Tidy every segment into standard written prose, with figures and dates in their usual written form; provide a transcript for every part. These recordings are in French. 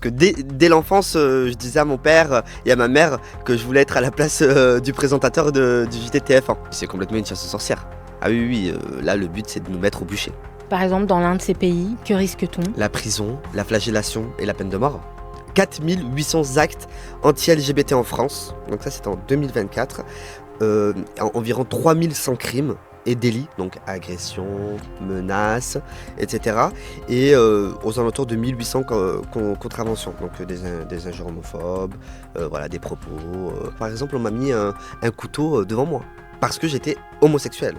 que dès l'enfance, je disais à mon père et à ma mère que je voulais être à la place du présentateur du JT TF1. C'est complètement une chasse aux sorcières. Ah oui, là le but c'est de nous mettre au bûcher. Par exemple, dans l'un de ces pays, que risque-t-on ? La prison, la flagellation et la peine de mort. 4800 actes anti-LGBT en France, donc ça c'était en 2024. Environ 3100 crimes et délits, donc agressions, menaces, etc. Et aux alentours de 1800 contraventions, donc des injures homophobes, voilà, des propos. Par exemple, on m'a mis un couteau devant moi, parce que j'étais homosexuel.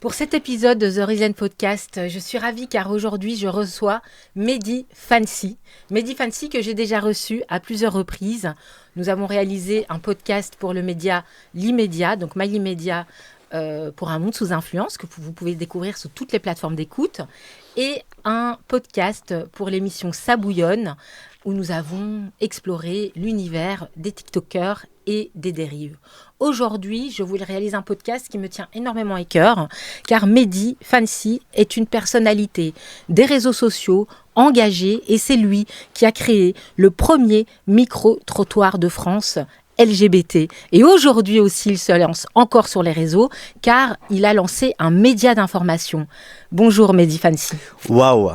Pour cet épisode de The Reason Podcast, je suis ravie car aujourd'hui je reçois Mehdi Fancy. Mehdi Fancy que j'ai déjà reçu à plusieurs reprises. Nous avons réalisé un podcast pour le média L'Immédiat, donc MyLimmédiat pour un monde sous influence que vous pouvez découvrir sur toutes les plateformes d'écoute. Et un podcast pour l'émission Ça bouillonne où nous avons exploré l'univers des TikTokers et des dérives. Aujourd'hui, je voulais réaliser un podcast qui me tient énormément à cœur, car Mehdi Fancy est une personnalité des réseaux sociaux engagée et c'est lui qui a créé le premier micro-trottoir de France LGBT. Et aujourd'hui aussi, il se lance encore sur les réseaux, car il a lancé un média d'information. Bonjour Mehdi Fancy. Waouh!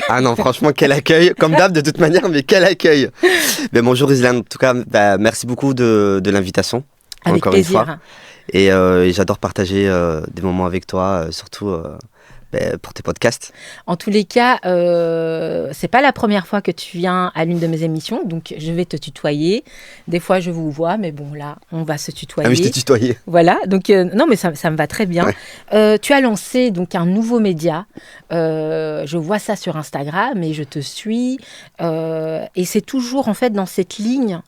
Ah non, franchement, quel accueil, comme d'hab de toute manière, mais quel accueil. Mais bonjour Islane, en tout cas, merci beaucoup de l'invitation. Avec encore plaisir. Une fois. Et j'adore partager des moments avec toi, surtout pour tes podcasts. En tous les cas, c'est pas la première fois que tu viens à l'une de mes émissions, donc je vais te tutoyer. Des fois, je vous vois, mais bon, là, on va se tutoyer. Ah oui, je t'ai tutoyé. Voilà, donc non, mais ça me va très bien. Ouais. Tu as lancé donc un nouveau média. Je vois ça sur Instagram et je te suis. Et c'est toujours en fait dans cette ligne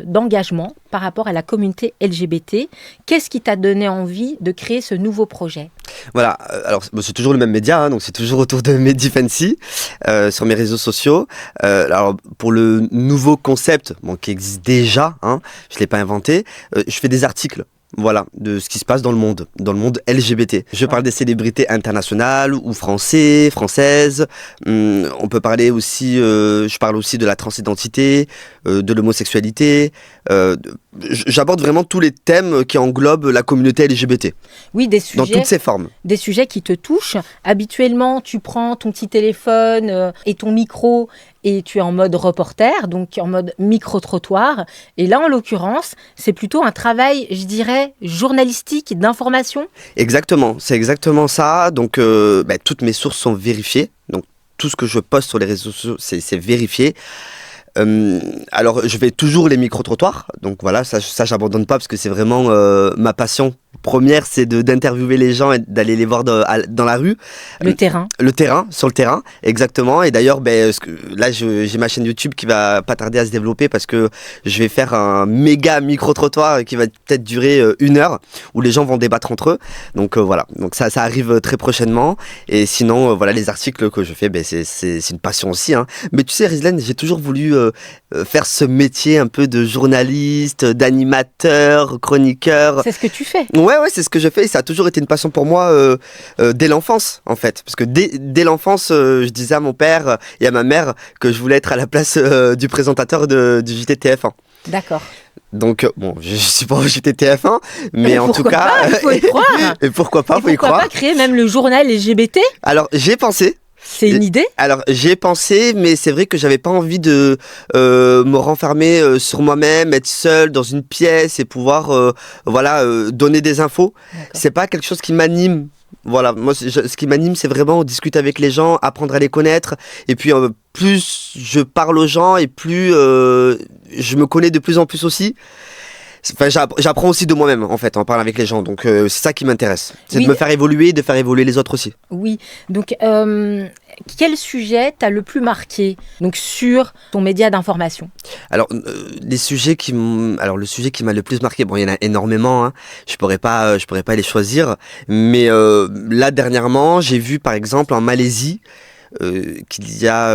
d'engagement par rapport à la communauté LGBT. Qu'est-ce qui t'a donné envie de créer ce nouveau projet ? Voilà, alors c'est toujours le même média, hein, donc c'est toujours autour de Mehdi Fancy sur mes réseaux sociaux. Alors pour le nouveau concept, qui existe déjà, hein, je ne l'ai pas inventé, je fais des articles. Voilà, de ce qui se passe dans le monde LGBT. Je parle des célébrités internationales ou françaises. On peut parler aussi, je parle aussi de la transidentité, de l'homosexualité. J'aborde vraiment tous les thèmes qui englobent la communauté LGBT. Oui, des sujets. Dans toutes ses formes. Des sujets qui te touchent. Habituellement, tu prends ton petit téléphone et ton micro et tu es en mode reporter, donc en mode micro-trottoir. Et là, en l'occurrence, c'est plutôt un travail, je dirais, journalistique, d'information. Exactement, c'est exactement ça. Donc, toutes mes sources sont vérifiées. Donc, tout ce que je poste sur les réseaux sociaux, c'est vérifié. Alors, je fais toujours les micro-trottoirs. Donc, voilà, ça j'abandonne pas parce que c'est vraiment ma passion première, c'est d'interviewer les gens et d'aller les voir dans la rue. Le terrain, sur le terrain, exactement. Et d'ailleurs, là, j'ai ma chaîne YouTube qui va pas tarder à se développer parce que je vais faire un méga micro-trottoir qui va peut-être durer 1 heure où les gens vont débattre entre eux. Donc voilà, donc ça arrive très prochainement. Et sinon, voilà, les articles que je fais, c'est une passion aussi. Hein. Mais tu sais, Rizlan, j'ai toujours voulu faire ce métier un peu de journaliste, d'animateur, chroniqueur. C'est ce que tu fais. Ouais, c'est ce que je fais et ça a toujours été une passion pour moi dès l'enfance en fait. Parce que dès l'enfance, je disais à mon père et à ma mère que je voulais être à la place du présentateur du JT TF1. D'accord. Donc, je suis pas au JT TF1, mais en tout cas... Il faut y croire. Et pourquoi pas, faut y croire. Pourquoi pas créer même le journal LGBT ? Alors, j'ai pensé. C'est une idée ? Alors, j'ai pensé, mais c'est vrai que j'avais pas envie de me renfermer sur moi-même, être seul dans une pièce et pouvoir donner des infos. D'accord. C'est pas quelque chose qui m'anime. Voilà, moi, ce qui m'anime, c'est vraiment discuter avec les gens, apprendre à les connaître. Et puis, plus je parle aux gens et plus je me connais de plus en plus aussi. Enfin, j'apprends aussi de moi-même en fait en parlant avec les gens, donc c'est ça qui m'intéresse, c'est de me faire évoluer, de faire évoluer les autres aussi. Oui, donc quel sujet t'as le plus marqué donc sur ton média d'information ? Alors le sujet qui m'a le plus marqué, il y en a énormément, hein. Je pourrais pas les choisir, mais là dernièrement j'ai vu par exemple en Malaisie qu'il y a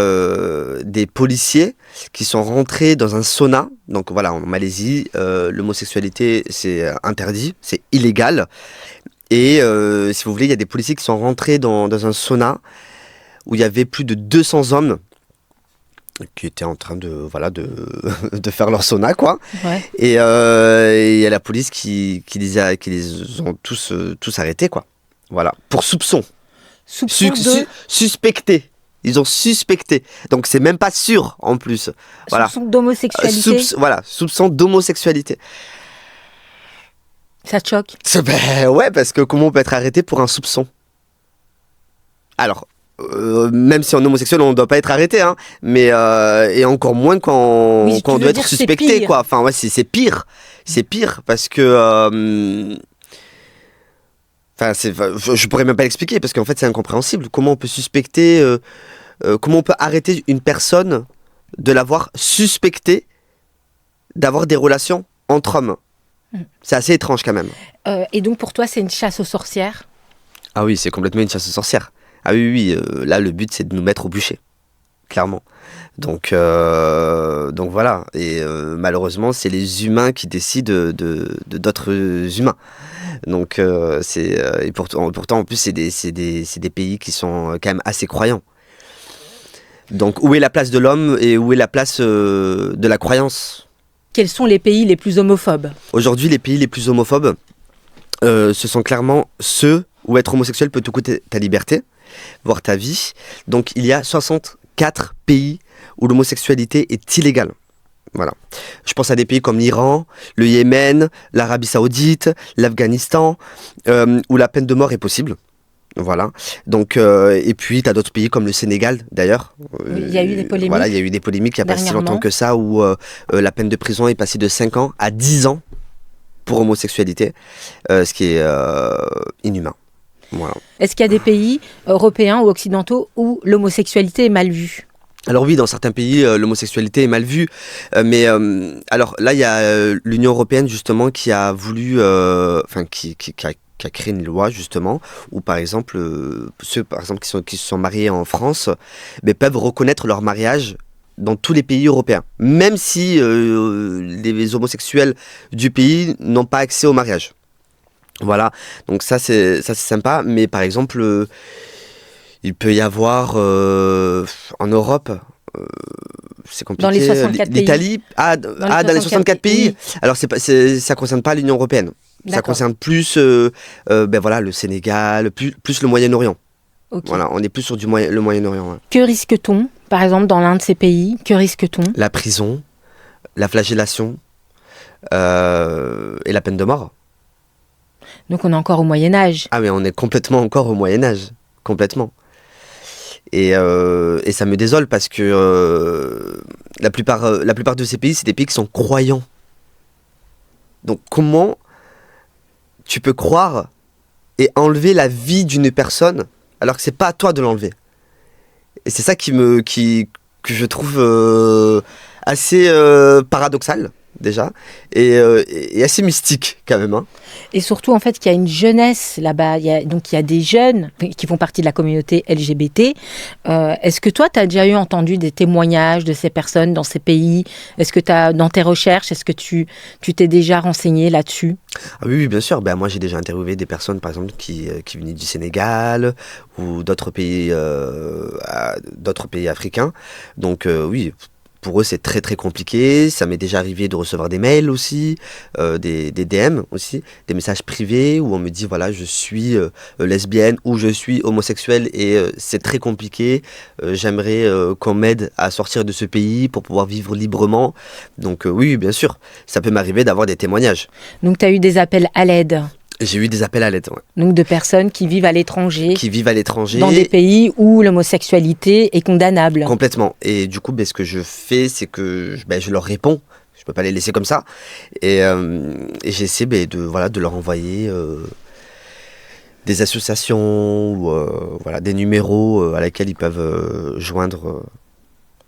des policiers qui sont rentrés dans un sauna. Donc voilà, en Malaisie, l'homosexualité c'est interdit, c'est illégal. Et si vous voulez, il y a des policiers qui sont rentrés dans un sauna où il y avait plus de 200 hommes qui étaient en train de faire leur sauna, quoi. Ouais. Et il y a la police qui les ont tous arrêtés, quoi. Voilà, pour soupçon. Soupçon de... Suspecté. Ils ont suspecté. Donc c'est même pas sûr en plus. Voilà. Soupçon d'homosexualité. Soupçon d'homosexualité. Ça te choque? Ben ouais, parce que comment on peut être arrêté pour un soupçon? Alors, même si en homosexuel on ne doit pas être arrêté, hein, mais et encore moins quand on doit être suspecté, quoi. Enfin ouais, c'est pire. C'est pire parce que... Enfin, je pourrais même pas l'expliquer parce qu'en fait c'est incompréhensible. Comment on peut suspecter, comment on peut arrêter une personne de l'avoir suspecté d'avoir des relations entre hommes? C'est assez étrange quand même. Et donc pour toi c'est une chasse aux sorcières? Ah oui, c'est complètement une chasse aux sorcières. Ah oui, là le but c'est de nous mettre au bûcher, clairement. Donc voilà. Et malheureusement c'est les humains qui décident de d'autres humains. Donc et pourtant en plus c'est des pays qui sont quand même assez croyants. Donc où est la place de l'homme et où est la place de la croyance? Quels sont les pays les plus homophobes? Aujourd'hui les pays les plus homophobes, ce sont clairement ceux où être homosexuel peut te coûter ta liberté, voire ta vie. Donc il y a 64 pays où l'homosexualité est illégale. Voilà. Je pense à des pays comme l'Iran, le Yémen, l'Arabie Saoudite, l'Afghanistan, où la peine de mort est possible. Voilà. Donc, et puis, tu as d'autres pays comme le Sénégal, d'ailleurs. Il y a eu des polémiques. Voilà, il y a eu des polémiques il n'y a pas si longtemps que ça, où la peine de prison est passée de 5 ans à 10 ans pour homosexualité, ce qui est inhumain. Voilà. Est-ce qu'il y a des pays européens ou occidentaux où l'homosexualité est mal vue? Alors oui, dans certains pays, l'homosexualité est mal vue, mais alors là, il y a l'Union européenne justement qui a voulu, qui a créé une loi justement où par exemple ceux par exemple qui se sont mariés en France, peuvent reconnaître leur mariage dans tous les pays européens, même si les homosexuels du pays n'ont pas accès au mariage. Voilà, donc ça c'est sympa, mais par exemple il peut y avoir en Europe, c'est compliqué. Dans les 64 pays. L'Italie, dans les 64 pays. Alors ça concerne pas l'Union européenne. D'accord. Ça concerne plus, le Sénégal, plus le Moyen-Orient. Okay. Voilà, on est plus sur le Moyen-Orient. Ouais. Que risque-t-on, par exemple, dans l'un de ces pays? Que risque-t-on? La prison, la flagellation et la peine de mort. Donc on est encore au Moyen-Âge. Ah mais on est complètement encore au Moyen-Âge, complètement. Et ça me désole parce que la plupart de ces pays, c'est des pays qui sont croyants. Donc comment tu peux croire et enlever la vie d'une personne alors que c'est pas à toi de l'enlever? Et c'est ça que je trouve assez paradoxal déjà et assez mystique quand même. Hein. Et surtout en fait qu'il y a une jeunesse là-bas, il y a des jeunes qui font partie de la communauté LGBT. Est-ce que toi tu as déjà entendu des témoignages de ces personnes dans ces pays? Est-ce que dans tes recherches, est-ce que tu t'es déjà renseigné là-dessus? Ah oui, bien sûr. Moi j'ai déjà interviewé des personnes par exemple qui venaient du Sénégal ou d'autres pays africains. Donc oui. Pour eux, c'est très très compliqué. Ça m'est déjà arrivé de recevoir des mails aussi, des DM aussi, des messages privés où on me dit voilà, je suis lesbienne ou je suis homosexuelle et c'est très compliqué. J'aimerais qu'on m'aide à sortir de ce pays pour pouvoir vivre librement. Donc oui, bien sûr, ça peut m'arriver d'avoir des témoignages. Donc tu as eu des appels à l'aide? J'ai eu des appels à l'aide, ouais. Donc de personnes qui vivent à l'étranger. Dans des pays où l'homosexualité est condamnable. Complètement. Et du coup, ce que je fais, c'est que je leur réponds. Je peux pas les laisser comme ça. Et j'essaie de leur envoyer des associations ou des numéros à lesquels ils peuvent joindre.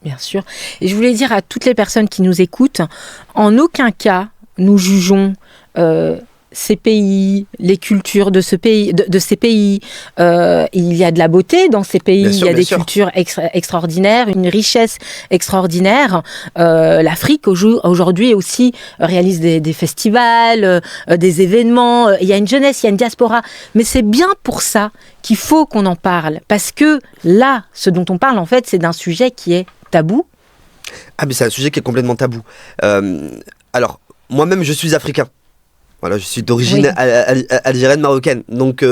Bien sûr. Et je voulais dire à toutes les personnes qui nous écoutent, en aucun cas nous jugeons ces pays, les cultures de ces pays. Il y a de la beauté dans ces pays, il y a des cultures extraordinaires, une richesse extraordinaire. L'Afrique aujourd'hui aussi réalise des festivals, des événements. Il y a une jeunesse, il y a une diaspora. Mais c'est bien pour ça qu'il faut qu'on en parle. Parce que là, ce dont on parle, en fait, c'est d'un sujet qui est tabou. Ah, mais c'est un sujet qui est complètement tabou. Alors, moi-même, je suis africain. Voilà, je suis d'origine algérienne, marocaine. Donc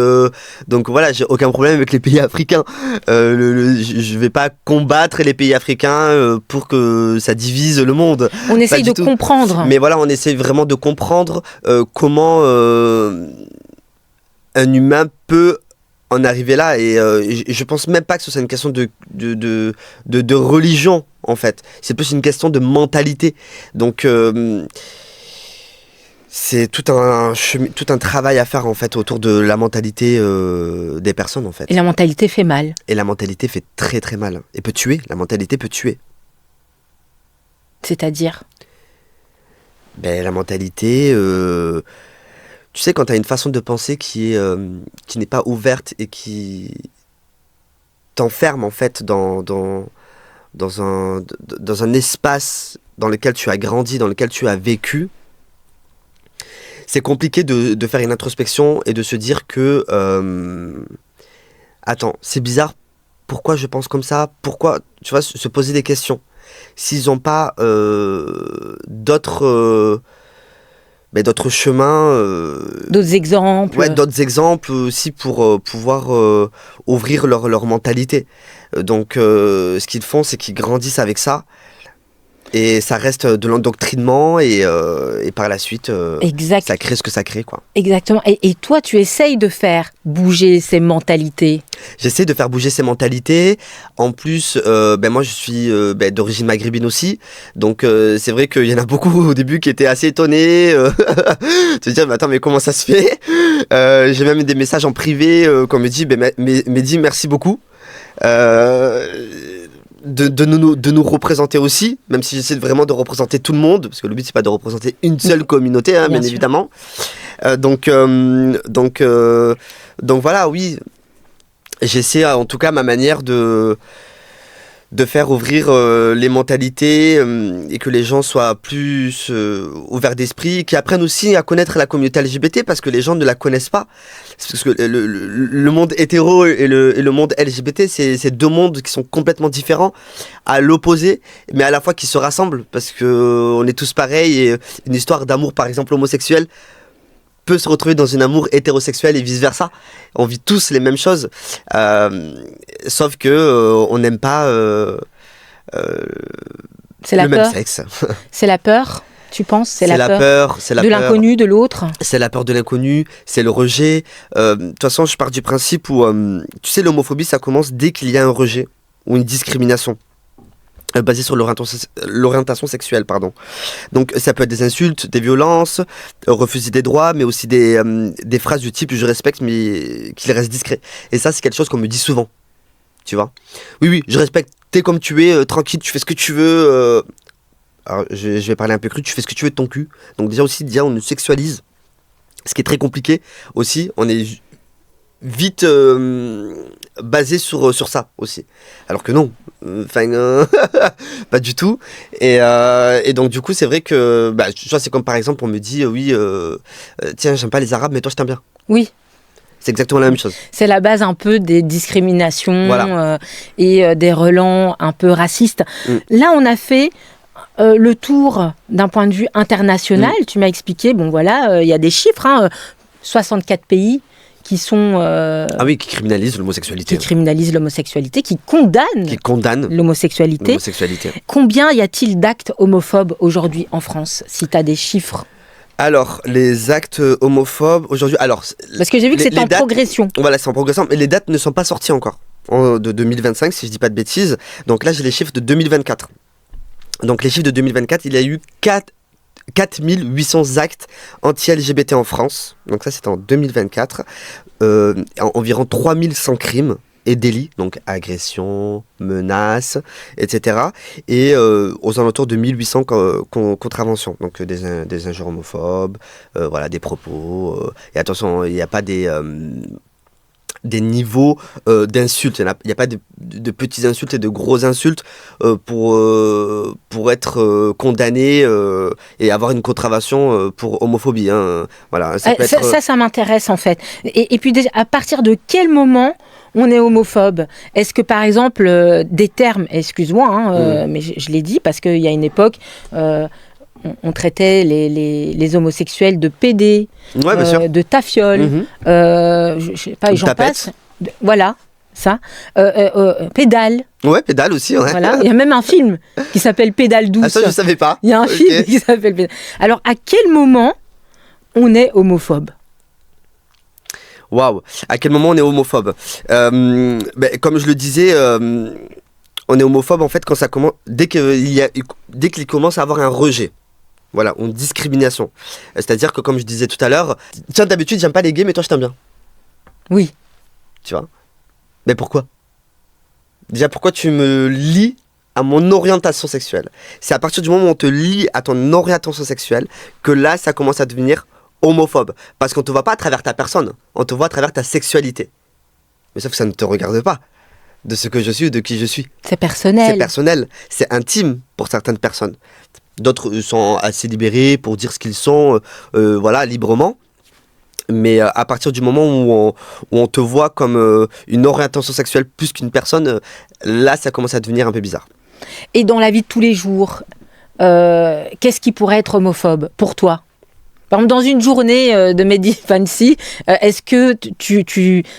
voilà, j'ai aucun problème avec les pays africains. Je vais pas combattre les pays africains pour que ça divise le monde. On essaye de comprendre. Mais voilà, on essaye vraiment de comprendre comment un humain peut en arriver là. Et je pense même pas que ce soit une question de religion, en fait. C'est plus une question de mentalité. Donc... c'est tout un travail à faire en fait autour de la mentalité des personnes en fait. Et la mentalité fait mal. Et la mentalité fait très très mal. Et peut tuer. La mentalité peut tuer. C'est-à-dire la mentalité... tu sais, quand tu as une façon de penser qui n'est pas ouverte et qui t'enferme en fait dans un espace dans lequel tu as grandi, dans lequel tu as vécu, c'est compliqué de faire une introspection et de se dire que attends, c'est bizarre, pourquoi je pense comme ça, pourquoi, tu vois, se poser des questions. S'ils n'ont pas d'autres chemins, d'autres exemples. Ouais, d'autres exemples aussi pour pouvoir ouvrir leur mentalité. Donc ce qu'ils font, c'est qu'ils grandissent avec ça. Et ça reste de l'endoctrinement et par la suite, ça crée ce que ça crée, quoi. Exactement. Et toi, tu essayes de faire bouger ces mentalités. J'essaie de faire bouger ces mentalités. En plus, moi, je suis d'origine maghrébine aussi. Donc, c'est vrai qu'il y en a beaucoup au début qui étaient assez étonnés. Se dire, mais attends, mais comment ça se fait? J'ai même des messages en privé qu'on me dit, Mehdi, merci beaucoup. De nous représenter aussi, même si j'essaie vraiment de représenter tout le monde, parce que le but c'est pas de représenter une seule communauté, hein, bien évidemment. Donc voilà, oui, j'essaie en tout cas ma manière de faire ouvrir les mentalités et que les gens soient plus ouverts d'esprit, qui apprennent aussi à connaître la communauté LGBT parce que les gens ne la connaissent pas. Parce que le monde hétéro et le monde LGBT, c'est deux mondes qui sont complètement différents, à l'opposé, mais à la fois qui se rassemblent parce que on est tous pareils et une histoire d'amour, par exemple homosexuel, peut se retrouver dans un amour hétérosexuel et vice-versa. On vit tous les mêmes choses, sauf que on n'aime pas le même sexe. C'est la peur, tu penses? C'est la peur de l'inconnu, de l'autre. C'est la peur de l'inconnu, c'est le rejet. De toute façon, je pars du principe où, tu sais, l'homophobie, ça commence dès qu'il y a un rejet ou une discrimination. Basé sur l'orientation sexuelle, pardon. Donc ça peut être des insultes, des violences, refuser des droits, mais aussi des phrases du type « je respecte mais qu'il reste discret ». Et ça, c'est quelque chose qu'on me dit souvent, tu vois. Oui, je respecte, t'es comme tu es, tranquille, tu fais ce que tu veux. Alors, je vais parler un peu cru, tu fais ce que tu veux de ton cul. Donc déjà aussi, on nous sexualise, ce qui est très compliqué aussi, on est vite basé sur ça aussi, alors que non, pas du tout. Et donc du coup c'est vrai que tu vois, c'est comme par exemple on me dit tiens, j'aime pas les arabes mais toi je t'aime bien. Oui, c'est exactement la même chose. C'est la base un peu des discriminations, voilà. Et des relents un peu racistes. Là on a fait le tour d'un point de vue international. Tu m'as expliqué, il y a des chiffres, 64 pays qui sont... qui criminalisent l'homosexualité. Qui condamnent l'homosexualité. Combien y a-t-il d'actes homophobes aujourd'hui en France, si tu as des chiffres? Alors, les actes homophobes aujourd'hui... Parce que j'ai vu que c'était en progression. Voilà, c'est en progression, mais les dates ne sont pas sorties encore. De 2025, si je dis pas de bêtises. Donc là, j'ai les chiffres de 2024. Donc les chiffres de 2024, il y a eu 4800 actes anti-LGBT en France. Donc ça, c'était en 2024. Environ 3100 crimes et délits, donc agression, menaces, etc. Et aux alentours de 1800 contraventions, donc des injures homophobes, voilà, des propos. Et attention, il n'y a pas des niveaux d'insultes. Il n'y a pas de petites insultes et de grosses insultes pour être condamné et avoir une contravention pour homophobie. Hein. Voilà, ça m'intéresse en fait. Et puis déjà, à partir de quel moment on est homophobe? Est-ce que par exemple des termes, excuse-moi, mais je l'ai dit parce qu'il y a une époque... on traitait les homosexuels de pédés, de tafioles, je sais pas, et j'en passe. Voilà, ça. Pédale. Ouais, Pédale aussi, ouais. Voilà. Il y a même un film qui s'appelle Pédale douce. Ah, ça, je savais pas. Il y a un film qui s'appelle Pédale. Alors, à quel moment on est homophobe? Waouh, à quel moment on est homophobe? Comme je le disais, on est homophobe en fait quand ça commence, dès qu'il commence à avoir un rejet. Voilà, une discrimination. C'est-à-dire que, comme je disais tout à l'heure, tiens, d'habitude, j'aime pas les gays, mais toi, je t'aime bien. Oui. Tu vois? Mais pourquoi? Déjà, pourquoi tu me lies à mon orientation sexuelle? C'est à partir du moment où on te lie à ton orientation sexuelle que là, ça commence à devenir homophobe. Parce qu'on te voit pas à travers ta personne, on te voit à travers ta sexualité. Mais sauf que ça ne te regarde pas de ce que je suis, de qui je suis. C'est personnel. C'est personnel, c'est intime pour certaines personnes. D'autres sont assez libérés pour dire ce qu'ils sont, voilà, librement. Mais à partir du moment où on te voit comme une orientation sexuelle plus qu'une personne, là, ça commence à devenir un peu bizarre. Et dans la vie de tous les jours, qu'est-ce qui pourrait être homophobe pour toi? Par exemple, dans une journée de Mehdi Fancy, est-ce que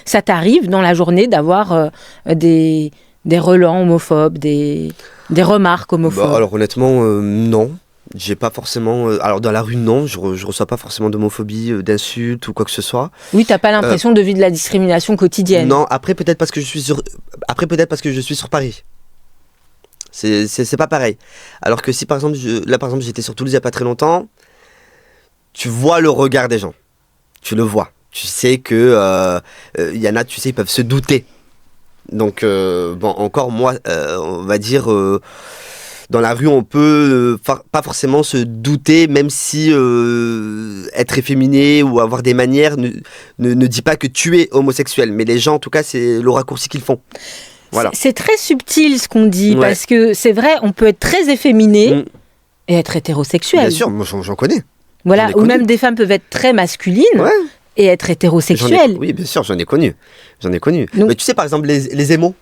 ça t'arrive dans la journée d'avoir des relents homophobes, des remarques homophobes? Alors honnêtement, non. J'ai pas forcément... alors dans la rue, non. Je reçois pas forcément d'homophobie, d'insultes ou quoi que ce soit. Oui, t'as pas l'impression de vivre de la discrimination quotidienne. Non, après peut-être parce que je suis sur Paris. C'est pas pareil. Alors que si par exemple, j'étais sur Toulouse il y a pas très longtemps, tu vois le regard des gens. Tu le vois. Tu sais que y en a, tu sais, ils peuvent se douter. Donc, encore moi, on va dire, dans la rue, on peut pas forcément se douter, même si être efféminé ou avoir des manières ne dit pas que tu es homosexuel. Mais les gens, en tout cas, c'est le raccourci qu'ils font. Voilà. C'est très subtil ce qu'on dit, parce que c'est vrai, on peut être très efféminé et être hétérosexuel. Bien sûr, moi j'en connais. Voilà, ou même des femmes peuvent être très masculines. Et être hétérosexuel. Oui, bien sûr, j'en ai connu. Donc, mais tu sais, par exemple, les émos.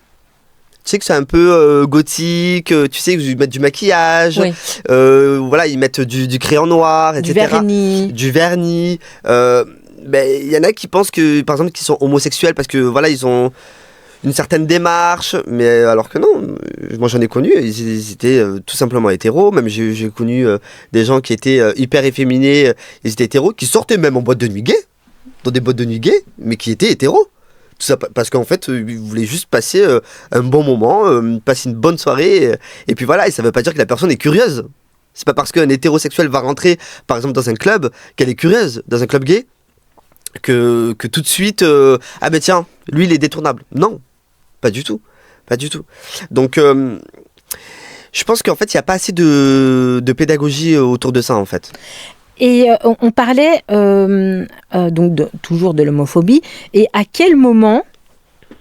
Tu sais que c'est un peu gothique, tu sais qu'ils mettent du maquillage, voilà, ils mettent du crayon noir, etc. Du vernis. Il y en a qui pensent que, par exemple, qu'ils sont homosexuels parce que, voilà, ils ont une certaine démarche, mais alors que non, moi j'en ai connu, ils étaient tout simplement hétéros, même j'ai connu des gens qui étaient hyper efféminés, ils étaient hétéros, qui sortaient même en boîte de nuit gay, dans des boîtes de nuit gay, mais qui étaient hétéros. Tout ça parce qu'en fait, ils voulaient juste passer un bon moment, passer une bonne soirée, et puis voilà, et ça veut pas dire que la personne est curieuse. C'est pas parce qu'un hétérosexuel va rentrer, par exemple, dans un club, qu'elle est curieuse, dans un club gay, que tout de suite, ah ben tiens, lui il est détournable. Non. Pas du tout. Donc, je pense qu'en fait, il n'y a pas assez de pédagogie autour de ça, en fait. Et on parlait toujours de l'homophobie. Et à quel moment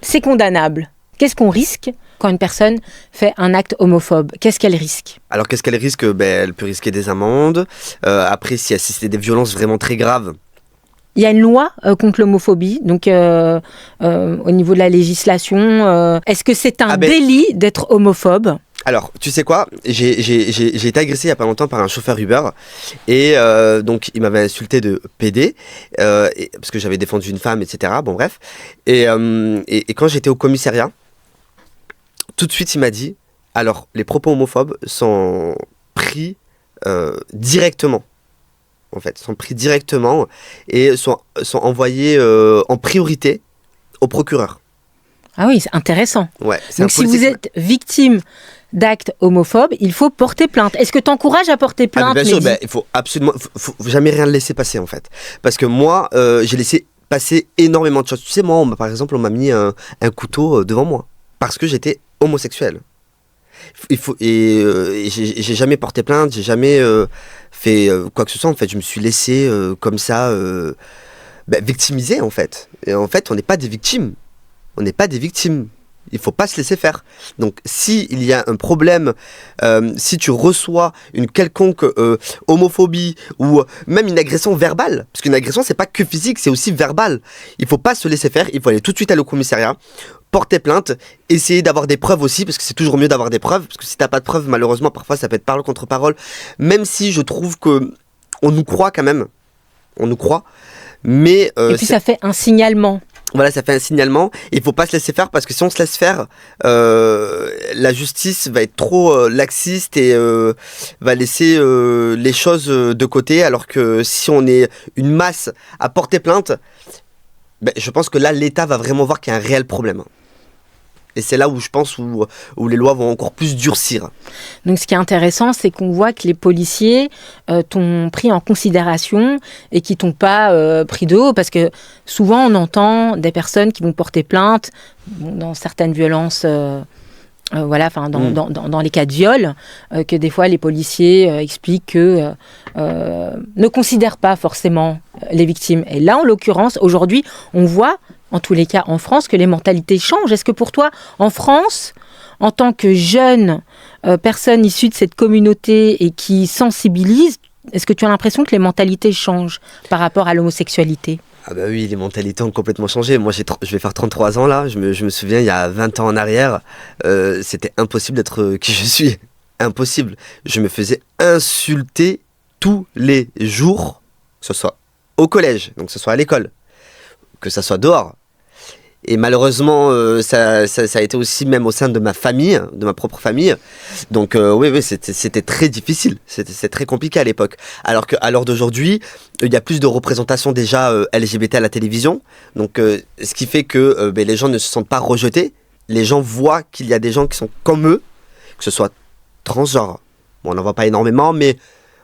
c'est condamnable? Qu'est-ce qu'on risque quand une personne fait un acte homophobe? Qu'est-ce qu'elle risque? Alors, qu'est-ce qu'elle risque? Elle peut risquer des amendes. Après, si c'est des violences vraiment très graves, il y a une loi contre l'homophobie, donc au niveau de la législation. Est-ce que c'est un délit d'être homophobe? Alors, tu sais quoi? J'ai été agressé il n'y a pas longtemps par un chauffeur Uber. Et donc, il m'avait insulté de PD, parce que j'avais défendu une femme, etc. Bon, bref. Et quand j'étais au commissariat, tout de suite, il m'a dit, alors, les propos homophobes sont pris directement. En fait, sont pris directement et sont envoyés en priorité au procureur. Ah oui, c'est intéressant. Ouais, donc si vous êtes victime d'actes homophobes, il faut porter plainte. Est-ce que tu encourages à porter plainte? Bien sûr, il faut absolument, faut jamais rien laisser passer en fait. Parce que moi, j'ai laissé passé énormément de choses. Tu sais, moi, par exemple, on m'a mis un couteau devant moi parce que j'étais homosexuel. Et j'ai jamais porté plainte, j'ai jamais fait quoi que ce soit. En fait, je me suis laissé comme ça victimiser, en fait. Et en fait, on n'est pas des victimes. On n'est pas des victimes. Il faut pas se laisser faire. Donc, s'il y a un problème, si tu reçois une quelconque homophobie ou même une agression verbale, parce qu'une agression, c'est pas que physique, c'est aussi verbal. Il faut pas se laisser faire. Il faut aller tout de suite aller au commissariat, porter plainte, essayer d'avoir des preuves aussi, parce que c'est toujours mieux d'avoir des preuves. Parce que si t'as pas de preuves, malheureusement, parfois, ça peut être parole contre parole. Même si je trouve que on nous croit quand même. On nous croit. Mais et puis ça fait un signalement. Voilà, ça fait un signalement. Il faut pas se laisser faire parce que si on se laisse faire, la justice va être trop laxiste et va laisser les choses de côté. Alors que si on est une masse à porter plainte, je pense que là, l'État va vraiment voir qu'il y a un réel problème. Et c'est là où je pense où les lois vont encore plus durcir. Donc ce qui est intéressant, c'est qu'on voit que les policiers t'ont pris en considération et qui t'ont pas pris de haut. Parce que souvent, on entend des personnes qui vont porter plainte dans certaines violences, dans les cas de viol, que des fois les policiers expliquent que ne considèrent pas forcément les victimes. Et là, en l'occurrence, aujourd'hui, on voit en tous les cas en France, que les mentalités changent. Est-ce que pour toi, en France, en tant que jeune personne issue de cette communauté et qui sensibilise, est-ce que tu as l'impression que les mentalités changent par rapport à l'homosexualité ? Ah bah oui, les mentalités ont complètement changé. Moi, je vais faire 33 ans là. Je me souviens, il y a 20 ans en arrière, c'était impossible d'être qui je suis. Impossible. Je me faisais insulter tous les jours, que ce soit au collège, donc que ce soit à l'école, que ce soit dehors. Et malheureusement, ça a été aussi même au sein de ma famille, de ma propre famille. Donc oui, c'était très difficile, c'est très compliqué à l'époque. Alors qu'à l'heure d'aujourd'hui, il y a plus de représentation déjà LGBT à la télévision. Donc ce qui fait que les gens ne se sentent pas rejetés. Les gens voient qu'il y a des gens qui sont comme eux, que ce soit transgenres. Bon, on n'en voit pas énormément, mais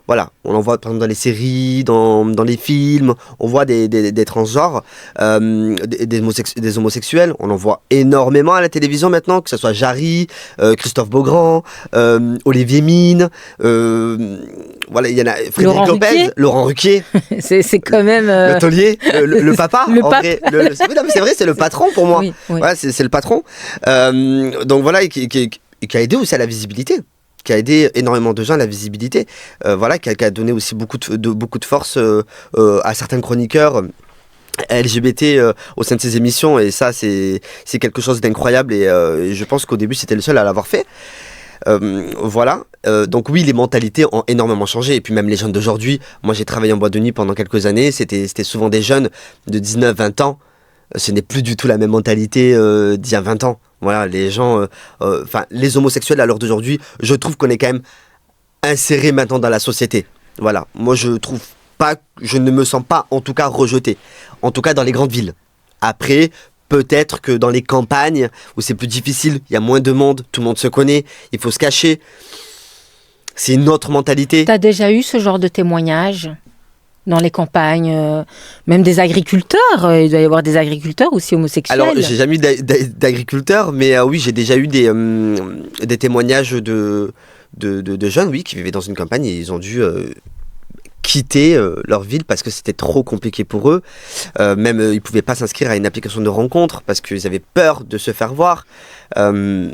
voilà, on en voit par exemple dans les séries, dans les films, on voit des transgenres, des homosexuels, on en voit énormément à la télévision maintenant, que ce soit Jarry, Christophe Beaugrand, Olivier Mine, voilà, il y en a Frédéric Lopez, Laurent Ruquier. c'est quand même... Le taulier, le papa. Le pape. Vrai, c'est vrai, c'est le patron pour moi. Oui. Voilà, c'est le patron. Donc voilà, qui a aidé aussi à la visibilité. Qui a aidé énormément de gens à la visibilité, qui a donné aussi beaucoup de force à certains chroniqueurs LGBT au sein de ces émissions, et ça c'est quelque chose d'incroyable, et je pense qu'au début c'était le seul à l'avoir fait. Donc oui, les mentalités ont énormément changé, et puis même les jeunes d'aujourd'hui. Moi j'ai travaillé en boîte de nuit pendant quelques années, c'était souvent des jeunes de 19-20 ans. Ce n'est plus du tout la même mentalité d'il y a 20 ans. Voilà, les gens, les homosexuels à l'heure d'aujourd'hui, je trouve qu'on est quand même insérés maintenant dans la société. Voilà, moi je ne me sens pas en tout cas rejeté, en tout cas dans les grandes villes. Après, peut-être que dans les campagnes où c'est plus difficile, il y a moins de monde, tout le monde se connaît, il faut se cacher. C'est une autre mentalité. T'as déjà eu ce genre de témoignage ? Dans les campagnes, même des agriculteurs, il doit y avoir des agriculteurs aussi homosexuels. Alors, j'ai jamais eu d'agriculteurs, mais oui, j'ai déjà eu des témoignages de jeunes, oui, qui vivaient dans une campagne, et ils ont dû quitter leur ville parce que c'était trop compliqué pour eux. Même, ils pouvaient pas s'inscrire à une application de rencontre parce qu'ils avaient peur de se faire voir. Non,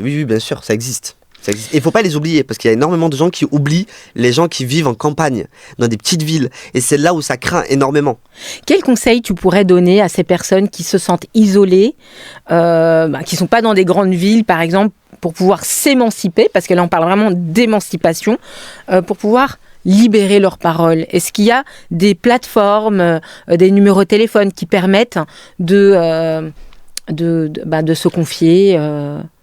oui, bien sûr, ça existe. Il ne faut pas les oublier, parce qu'il y a énormément de gens qui oublient les gens qui vivent en campagne, dans des petites villes. Et c'est là où ça craint énormément. Quel conseil tu pourrais donner à ces personnes qui se sentent isolées, qui ne sont pas dans des grandes villes, par exemple, pour pouvoir s'émanciper, parce que là on parle vraiment d'émancipation, pour pouvoir libérer leurs paroles? Est-ce qu'il y a des plateformes, des numéros de téléphone qui permettent de se confier,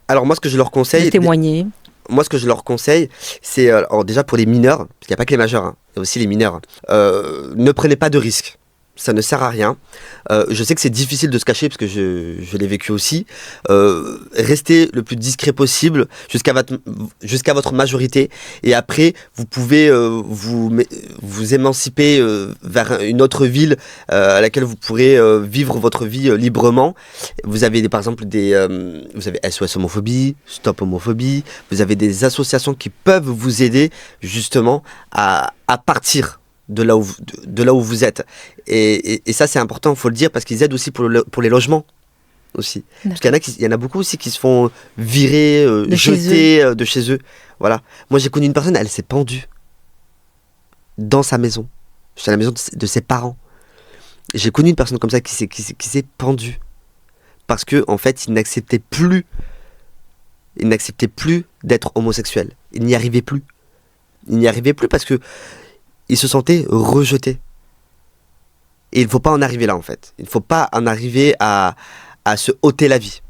Alors moi, ce que je leur conseille... de témoigner? Moi, ce que je leur conseille, c'est, alors déjà pour les mineurs, parce qu'il n'y a pas que les majeurs, il y a aussi les mineurs, ne prenez pas de risques. ça ne sert à rien. Je sais que c'est difficile de se cacher parce que je l'ai vécu aussi. Restez le plus discret possible jusqu'à votre majorité et après vous pouvez vous émanciper vers une autre ville à laquelle vous pourrez vivre votre vie librement. Vous avez par exemple vous avez SOS homophobie, Stop homophobie, vous avez des associations qui peuvent vous aider justement à partir de là où vous êtes. Et ça, c'est important, il faut le dire, parce qu'ils aident aussi pour les logements. Aussi. Parce qu'il y en a beaucoup aussi qui se font virer, jeter de chez eux. Voilà. Moi, j'ai connu une personne, elle s'est pendue dans sa maison. C'était la maison de ses parents. J'ai connu une personne comme ça qui s'est pendue. Parce que, en fait, il n'acceptait plus d'être homosexuel. Il n'y arrivait plus. Il n'y arrivait plus parce que il se sentait rejeté. Et il ne faut pas en arriver là, en fait. Il ne faut pas en arriver à se ôter la vie.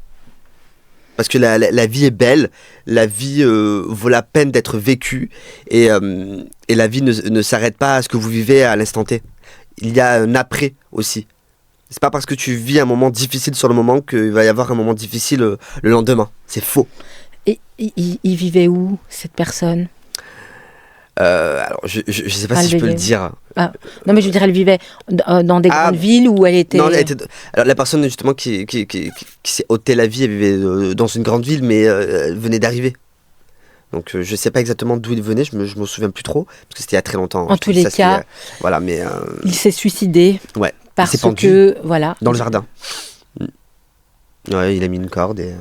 Parce que la vie est belle, la vie vaut la peine d'être vécue, et la vie ne s'arrête pas à ce que vous vivez à l'instant T. Il y a un après aussi. C'est pas parce que tu vis un moment difficile sur le moment qu'il va y avoir un moment difficile le lendemain. C'est faux. Et il vivait où, cette personne ? Alors, je sais pas si je peux le dire. Ah. Non, mais je veux dire, elle vivait dans des grandes villes où elle était... Non, alors, la personne justement qui s'est ôté la vie, elle vivait dans une grande ville, mais elle venait d'arriver. Donc, je sais pas exactement d'où il venait, je me souviens plus trop, parce que c'était il y a très longtemps. En tous les cas, voilà, mais il s'est suicidé. Ouais. Parce que, voilà. Dans le jardin. Ouais, il a mis une corde et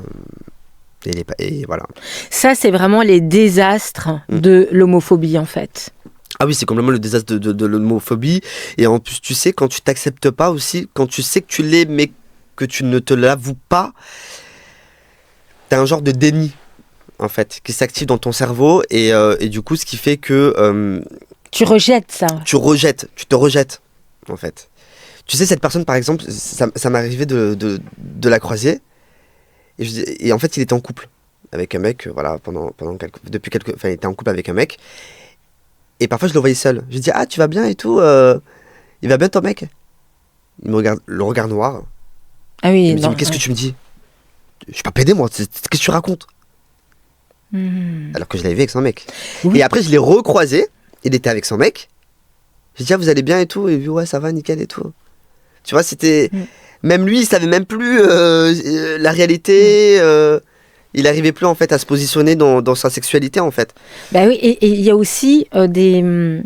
voilà. Ça, c'est vraiment les désastres de l'homophobie, en fait. Ah oui, c'est complètement le désastre de l'homophobie. Et en plus, tu sais, quand tu t'acceptes pas aussi, quand tu sais que tu l'es, mais que tu ne te l'avoues pas, t'as un genre de déni, en fait, qui s'active dans ton cerveau. Et du coup, ce qui fait que... tu rejettes ça. Tu te rejettes, en fait. Tu sais, cette personne, par exemple, ça m'est arrivé de la croiser. Et en fait, il était en couple avec un mec, voilà, il était en couple avec un mec. Et parfois, je le voyais seul. Je lui dis, ah, tu vas bien et tout, il va bien ton mec? Il me regarde, le regard noir. Ah oui, il me dit, mais qu'est-ce que tu me dis? Je suis pas pédé, moi, qu'est-ce que tu racontes? Alors que je l'avais vu avec son mec. Oui. Et après, je l'ai recroisé, il était avec son mec. J'ai dit, ah, vous allez bien et tout? Et il dit, ouais, ça va, nickel et tout. Tu vois, c'était... Même lui, il savait même plus la réalité. Il n'arrivait plus en fait à se positionner dans sa sexualité en fait. Bah oui, et il y a aussi des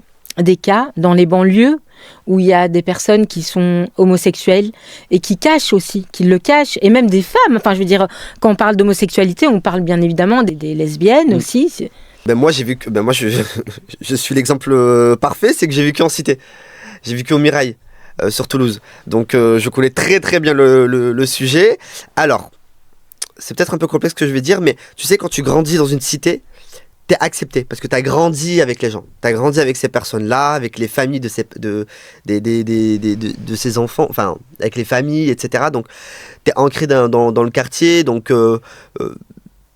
cas dans les banlieues où il y a des personnes qui sont homosexuelles et qui cachent aussi, qui le cachent, et même des femmes. Enfin, je veux dire, quand on parle d'homosexualité, on parle bien évidemment des lesbiennes aussi. Ben moi, j'ai vu que, moi, je suis l'exemple parfait, c'est que j'ai vécu en cité. J'ai vécu au Mirail. Sur Toulouse. Donc je connais très très bien le sujet. Alors, c'est peut-être un peu complexe ce que je vais dire, mais tu sais, quand tu grandis dans une cité, t'es accepté parce que t'as grandi avec les gens. T'as grandi avec ces personnes-là, avec les familles de ces enfants, enfin, avec les familles, etc. Donc, t'es ancré dans le quartier, donc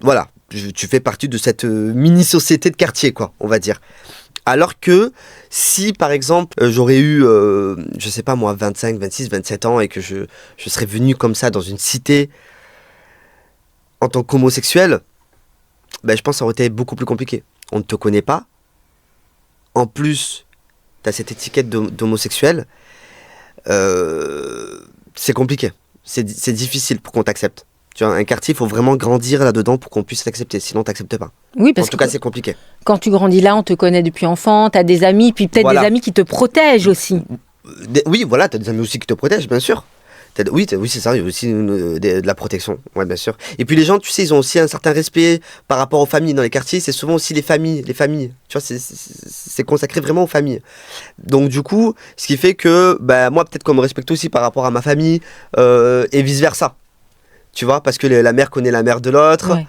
voilà, tu fais partie de cette mini-société de quartier, quoi, on va dire. Alors que si, par exemple, j'aurais eu, je sais pas moi, 25, 26, 27 ans et que je serais venu comme ça dans une cité en tant qu'homosexuel, ben, je pense que ça aurait été beaucoup plus compliqué. On ne te connaît pas. En plus, tu as cette étiquette d'homosexuel. C'est compliqué. C'est difficile pour qu'on t'accepte. Tu vois, un quartier, il faut vraiment grandir là-dedans pour qu'on puisse t'accepter, sinon t'acceptes pas. Oui, parce en tout cas, c'est compliqué. Quand tu grandis là, on te connaît depuis enfant, t'as des amis, puis peut-être des amis qui te protègent aussi. Oui, voilà, t'as des amis aussi qui te protègent, bien sûr. Oui, c'est ça, il y a aussi de la protection, ouais, bien sûr. Et puis les gens, tu sais, ils ont aussi un certain respect par rapport aux familles. Dans les quartiers, c'est souvent aussi les familles. Tu vois, c'est consacré vraiment aux familles. Donc du coup, ce qui fait que, bah, moi, peut-être qu'on me respecte aussi par rapport à ma famille, et vice-versa. Tu vois, parce que la mère connaît la mère de l'autre. Ouais.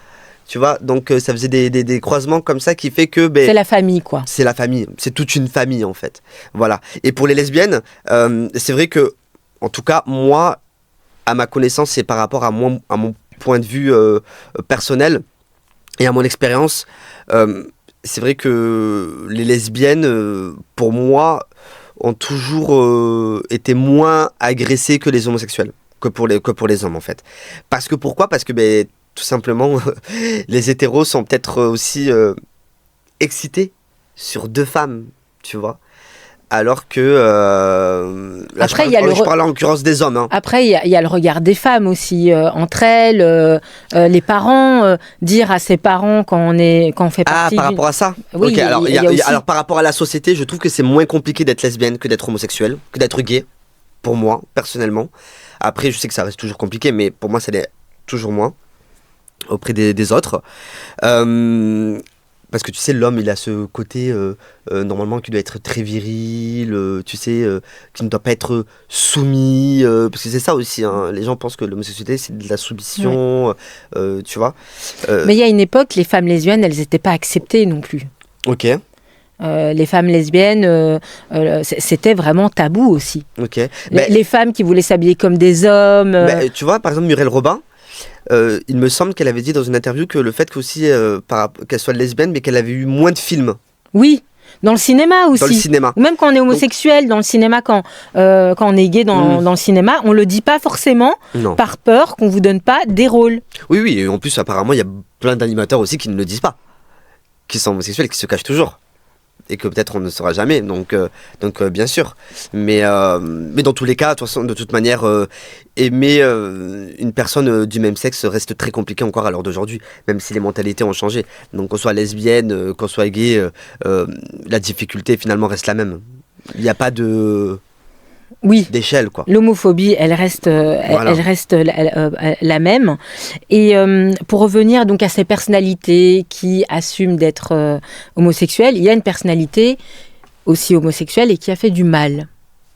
Tu vois, donc ça faisait des croisements comme ça qui fait que... c'est la famille, quoi. C'est la famille, c'est toute une famille, en fait. Voilà. Et pour les lesbiennes, c'est vrai que, en tout cas, moi, à ma connaissance, et par rapport à mon point de vue personnel et à mon expérience, c'est vrai que les lesbiennes, pour moi, ont toujours été moins agressés que les homosexuels, que pour les hommes en fait. Pourquoi ? Parce que tout simplement, les hétéros sont peut-être aussi excités sur 2 femmes, tu vois. Alors que là, Après, je parle en l'occurrence des hommes. Hein. Après, il y a le regard des femmes aussi, entre elles, les parents, dire à ses parents quand on fait partie par rapport à ça. Oui, okay, alors, il y a aussi... alors par rapport à la société, je trouve que c'est moins compliqué d'être lesbienne que d'être homosexuel, que d'être gay, pour moi, personnellement. Après, je sais que ça reste toujours compliqué, mais pour moi, ça l'est toujours moins auprès des autres. Parce que tu sais, l'homme, il a ce côté, normalement, qui doit être très viril, tu sais, qui ne doit pas être soumis. Parce que c'est ça aussi, hein, les gens pensent que l'homosexualité, c'est de la soumission, tu vois. Mais il y a une époque, les femmes lesbiennes, elles n'étaient pas acceptées non plus. Ok. Les femmes lesbiennes, c'était vraiment tabou aussi. Ok. Les femmes qui voulaient s'habiller comme des hommes. Tu vois, par exemple, Muriel Robin, il me semble qu'elle avait dit dans une interview que le fait qu'elle soit lesbienne, mais qu'elle avait eu moins de films. Oui, dans le cinéma aussi. Dans le cinéma. Même quand on est homosexuel, dans le cinéma, quand on est gay dans le cinéma, on le dit pas forcément par peur qu'on vous donne pas des rôles. Oui, et en plus, apparemment, il y a plein d'animateurs aussi qui ne le disent pas, qui sont homosexuels, qui se cachent toujours. Et que peut-être on ne saura jamais, donc bien sûr. Mais dans tous les cas, de toute manière, aimer une personne du même sexe reste très compliqué encore à l'heure d'aujourd'hui, même si les mentalités ont changé. Donc qu'on soit lesbienne, qu'on soit gay, la difficulté finalement reste la même. Il n'y a pas d'échelle, quoi. L'homophobie, elle reste la même. Et pour revenir donc à ces personnalités qui assument d'être homosexuelles, il y a une personnalité aussi homosexuelle et qui a fait du mal.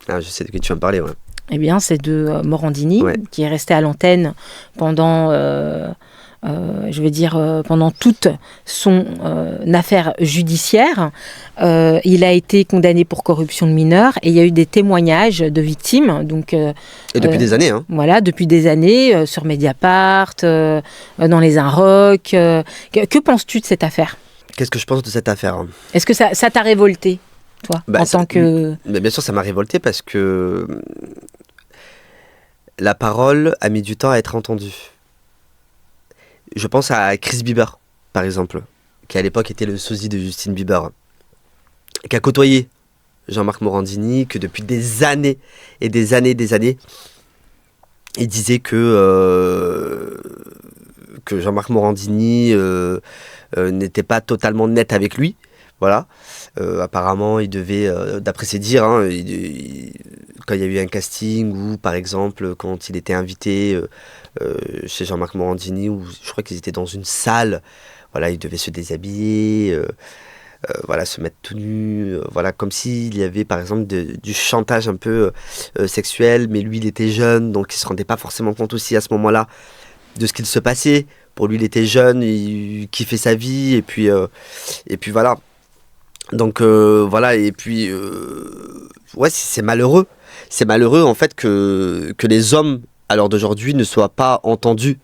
Ah, je sais de qui tu vas me parler, ouais. Eh bien, c'est de Morandini, qui est resté à l'antenne pendant... pendant toute son affaire judiciaire. Il a été condamné pour corruption de mineurs et il y a eu des témoignages de victimes. Donc, et depuis des années. Hein. Voilà, depuis des années, sur Mediapart, dans les Inrocks. Que penses-tu de cette affaire ? Qu'est-ce que je pense de cette affaire ? Est-ce que ça t'a révolté, toi, en tant que... Bien sûr, ça m'a révolté parce que la parole a mis du temps à être entendue. Je pense à Chris Bieber, par exemple, qui à l'époque était le sosie de Justin Bieber, qui a côtoyé Jean-Marc Morandini, que depuis des années et des années, il disait que Jean-Marc Morandini n'était pas totalement net avec lui. Voilà. Apparemment, il devait, d'après ses dires, hein, quand il y a eu un casting ou, par exemple, quand il était invité chez Jean-Marc Morandini, où je crois qu'ils étaient dans une salle, voilà, il devait se déshabiller, se mettre tout nu, comme s'il y avait, par exemple, du chantage un peu sexuel, mais lui, il était jeune, donc il se rendait pas forcément compte aussi à ce moment-là de ce qu'il se passait. Pour lui, il était jeune, il kiffait sa vie, et puis voilà. Donc et puis c'est malheureux. C'est malheureux en fait que les hommes à l'heure d'aujourd'hui ne soient pas entendus.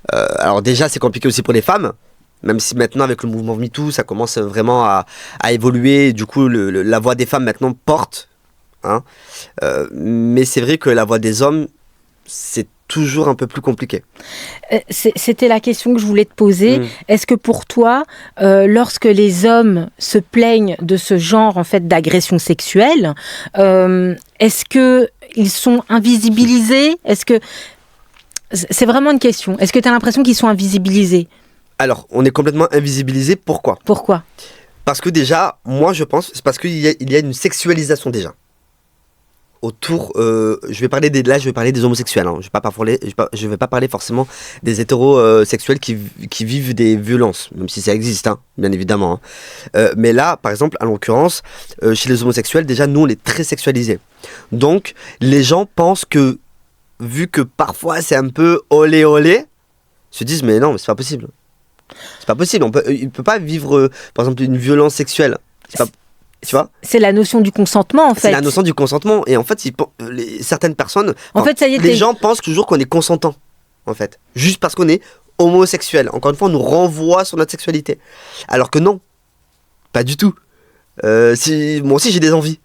Alors déjà c'est compliqué aussi pour les femmes, même si maintenant avec le mouvement MeToo ça commence vraiment à évoluer. Du coup la voix des femmes maintenant porte, hein. Mais c'est vrai que la voix des hommes c'est toujours un peu plus compliqué. C'était la question que je voulais te poser. Est-ce que pour toi, lorsque les hommes se plaignent de ce genre en fait d'agression sexuelle, est-ce que ils sont invisibilisés ? Est-ce que c'est vraiment une question ? Est-ce que tu as l'impression qu'ils sont invisibilisés ? Alors, on est complètement invisibilisés. Pourquoi ? Parce que déjà, moi je pense, c'est parce qu'il y a une sexualisation déjà. Autour, je vais parler des homosexuels, hein. Je vais pas parler forcément des hétérosexuels qui vivent des violences, même si ça existe, hein, bien évidemment. Hein. Mais là, par exemple, à l'occurrence, chez les homosexuels, déjà, nous, on est très sexualisés. Donc, les gens pensent que, vu que parfois c'est un peu olé olé, se disent, mais non, mais c'est pas possible. C'est pas possible, il peut pas vivre, par exemple, une violence sexuelle. Tu vois ? C'est la notion du consentement, en fait. C'est la notion du consentement. Et en fait, certaines personnes... les gens pensent toujours qu'on est consentant, en fait. Juste parce qu'on est homosexuel. Encore une fois, on nous renvoie sur notre sexualité. Alors que non. Pas du tout. Moi aussi, j'ai des envies.